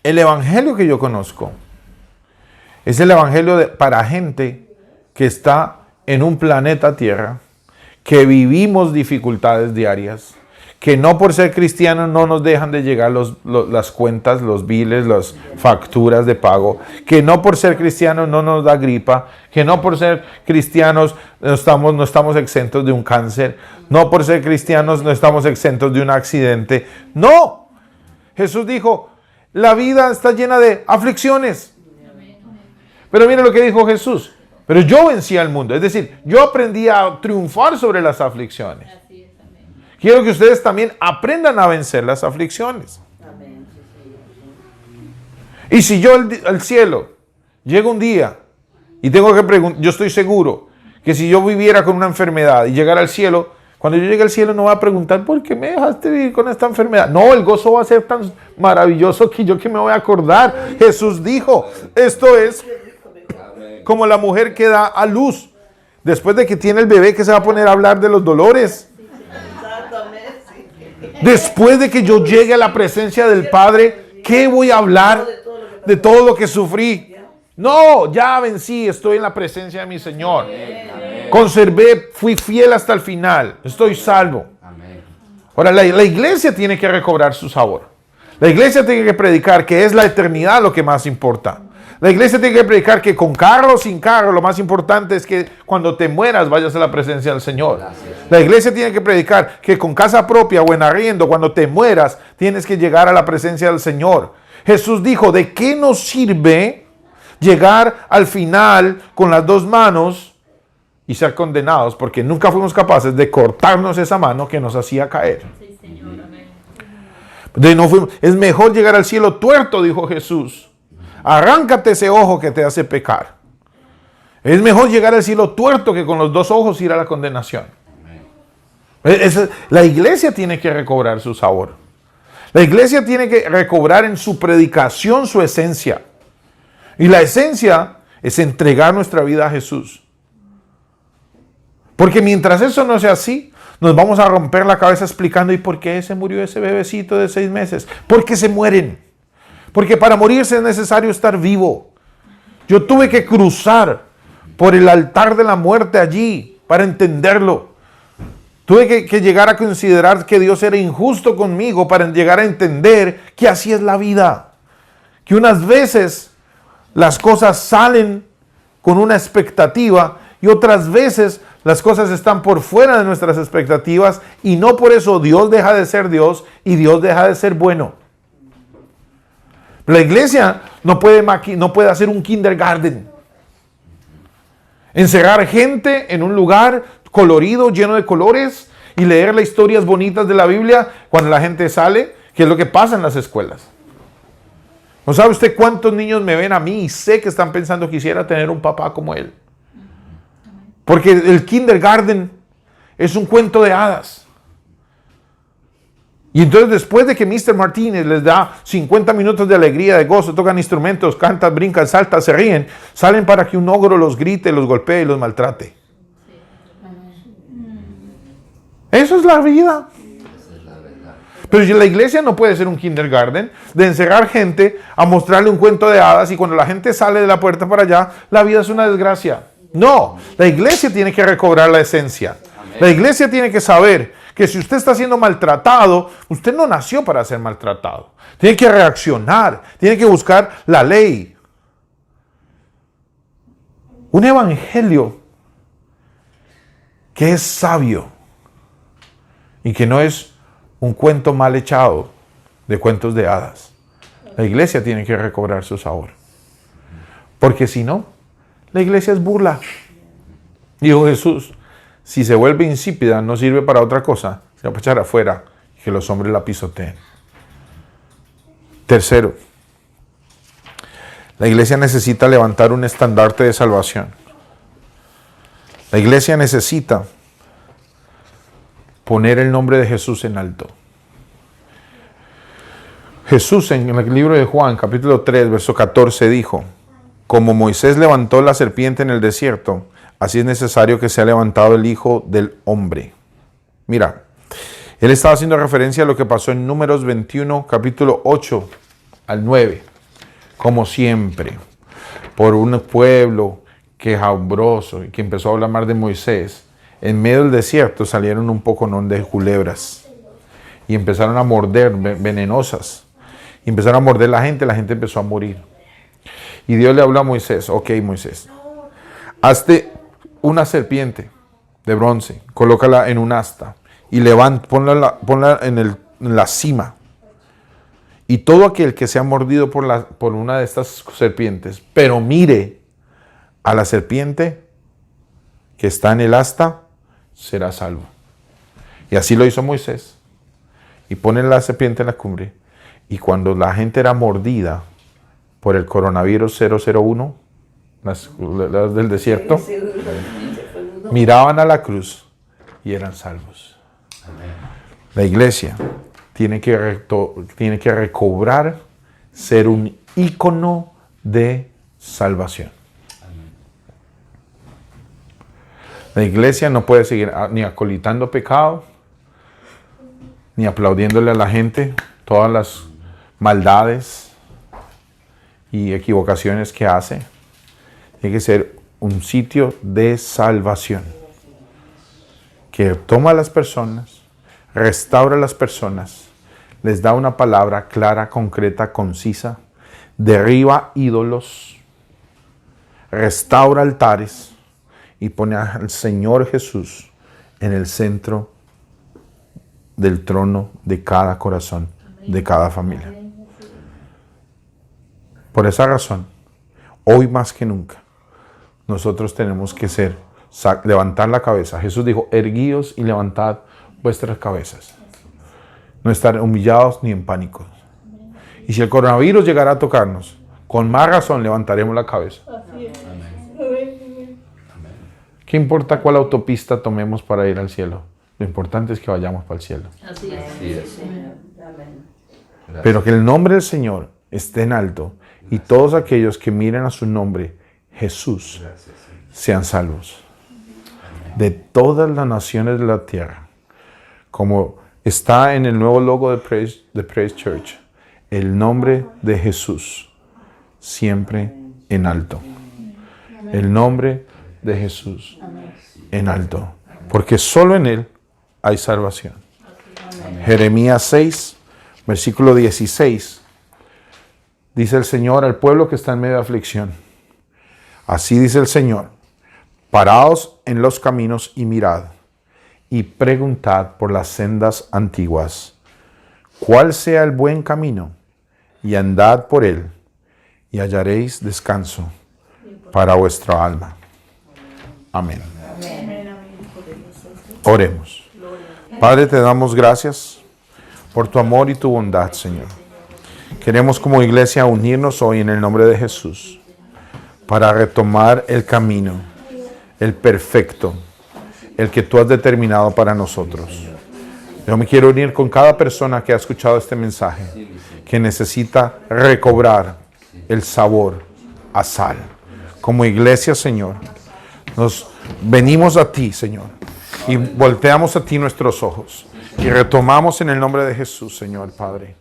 el evangelio que yo conozco es el evangelio para gente que está en un planeta Tierra, que vivimos dificultades diarias, que no por ser cristianos no nos dejan de llegar las cuentas, los biles, las facturas de pago, que no por ser cristianos no nos da gripa, que no por ser cristianos no estamos exentos de un cáncer, no por ser cristianos no estamos exentos de un accidente. No, Jesús dijo, la vida está llena de aflicciones. Pero mire lo que dijo Jesús, pero yo vencí al mundo, es decir, yo aprendí a triunfar sobre las aflicciones. Quiero que ustedes también aprendan a vencer las aflicciones. Y si yo al cielo llego un día y tengo que preguntar, yo estoy seguro que si yo viviera con una enfermedad y llegara al cielo, cuando yo llegue al cielo no voy a preguntar ¿por qué me dejaste vivir con esta enfermedad? No, el gozo va a ser tan maravilloso que yo que me voy a acordar. Jesús dijo, esto es como la mujer que da a luz después de que tiene el bebé, que se va a poner a hablar de los dolores. Después de que yo llegue a la presencia del Padre, ¿qué voy a hablar de todo lo que sufrí? No, ya vencí, estoy en la presencia de mi Señor. Conservé, fui fiel hasta el final, estoy salvo. Ahora, la iglesia tiene que recobrar su sabor. La iglesia tiene que predicar que es la eternidad lo que más importa. La iglesia tiene que predicar que con carro o sin carro, lo más importante es que cuando te mueras vayas a la presencia del Señor. La iglesia tiene que predicar que con casa propia o en arriendo, cuando te mueras, tienes que llegar a la presencia del Señor. Jesús dijo, ¿de qué nos sirve llegar al final con las dos manos y ser condenados? Porque nunca fuimos capaces de cortarnos esa mano que nos hacía caer. Sí, Señor, amén. Es mejor llegar al cielo tuerto, dijo Jesús. Arráncate ese ojo que te hace pecar. Es mejor llegar al cielo tuerto que con los dos ojos ir a la condenación. La iglesia tiene que recobrar su sabor. La iglesia tiene que recobrar en su predicación su esencia. Y la esencia es entregar nuestra vida a Jesús. Porque mientras eso no sea así, nos vamos a romper la cabeza explicando ¿y por qué se murió ese bebecito de 6 meses? Porque se mueren. Porque para morirse es necesario estar vivo. Yo tuve que cruzar por el altar de la muerte allí para entenderlo. Tuve que llegar a considerar que Dios era injusto conmigo para llegar a entender que así es la vida. Que unas veces las cosas salen con una expectativa y otras veces las cosas están por fuera de nuestras expectativas y no por eso Dios deja de ser Dios y Dios deja de ser bueno. La iglesia no puede hacer un kindergarten. Encerrar gente en un lugar colorido, lleno de colores y leerle historias bonitas de la Biblia cuando la gente sale, que es lo que pasa en las escuelas. ¿No sabe usted cuántos niños me ven a mí y sé que están pensando quisiera tener un papá como él? Porque el kindergarten es un cuento de hadas. Y entonces después de que Mr. Martínez les da 50 minutos de alegría, de gozo, tocan instrumentos, cantan, brincan, saltan, se ríen, salen para que un ogro los grite, los golpee y los maltrate. Eso es la vida. Pero la iglesia no puede ser un kindergarten de encerrar gente a mostrarle un cuento de hadas y cuando la gente sale de la puerta para allá, la vida es una desgracia. No, la iglesia tiene que recobrar la esencia. La iglesia tiene que saber que si usted está siendo maltratado, usted no nació para ser maltratado. Tiene que reaccionar, tiene que buscar la ley. Un evangelio que es sabio y que no es un cuento mal echado de cuentos de hadas. La iglesia tiene que recobrar su sabor. Porque si no, la iglesia es burla. Dijo Jesús, si se vuelve insípida, no sirve para otra cosa, sino para echar afuera y que los hombres la pisoteen. Tercero, la iglesia necesita levantar un estandarte de salvación. La iglesia necesita poner el nombre de Jesús en alto. Jesús en el libro de Juan, capítulo 3, verso 14, dijo: como Moisés levantó la serpiente en el desierto, así es necesario que sea levantado el Hijo del Hombre. Mira, él estaba haciendo referencia a lo que pasó en Números 21, capítulo 8 al 9. Como siempre, por un pueblo quejumbroso y que empezó a hablar más de Moisés, en medio del desierto salieron un poco de culebras y empezaron a morder, venenosas. Y empezaron a morder la gente empezó a morir. Y Dios le habló a Moisés: ok, Moisés, hazte una serpiente de bronce, colócala en un asta y ponla en la cima. Y todo aquel que sea mordido por una de estas serpientes, pero mire a la serpiente que está en el asta, será salvo. Y así lo hizo Moisés. Y pone la serpiente en la cumbre. Y cuando la gente era mordida por el coronavirus 001, las del desierto, miraban a la cruz y eran salvos. La iglesia tiene que recobrar ser un ícono de salvación. La iglesia no puede seguir ni acolitando pecado, ni aplaudiéndole a la gente todas las maldades y equivocaciones que hace. Tiene que ser un sitio de salvación que toma a las personas, restaura a las personas, les da una palabra clara, concreta, concisa, derriba ídolos, restaura altares y pone al Señor Jesús en el centro del trono de cada corazón, de cada familia. Por esa razón, hoy más que nunca, nosotros tenemos que levantar la cabeza. Jesús dijo: erguíos y levantad vuestras cabezas. No estar humillados ni en pánico. Y si el coronavirus llegara a tocarnos, con más razón levantaremos la cabeza. ¿Qué importa cuál autopista tomemos para ir al cielo? Lo importante es que vayamos para el cielo. Así es. Así es. Pero que el nombre del Señor esté en alto y todos aquellos que miren a su nombre, Jesús, sean salvos. De todas las naciones de la tierra, como está en el nuevo logo de Praise Church, el nombre de Jesús siempre en alto. El nombre de Jesús en alto. Porque solo en Él hay salvación. Jeremías 6, versículo 16. Dice el Señor al pueblo que está en medio de aflicción: así dice el Señor: paraos en los caminos y mirad, y preguntad por las sendas antiguas, cuál sea el buen camino, y andad por él, y hallaréis descanso para vuestra alma. Amén. Oremos. Padre, te damos gracias por tu amor y tu bondad, Señor. Queremos como iglesia unirnos hoy en el nombre de Jesús para retomar el camino, el perfecto, el que tú has determinado para nosotros. Yo me quiero unir con cada persona que ha escuchado este mensaje, que necesita recobrar el sabor a sal. Como iglesia, Señor, nos venimos a ti, Señor, y volteamos a ti nuestros ojos y retomamos en el nombre de Jesús, Señor Padre,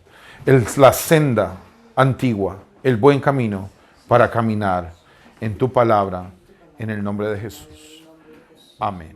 la senda antigua, el buen camino para caminar en tu palabra, en el nombre de Jesús. Amén.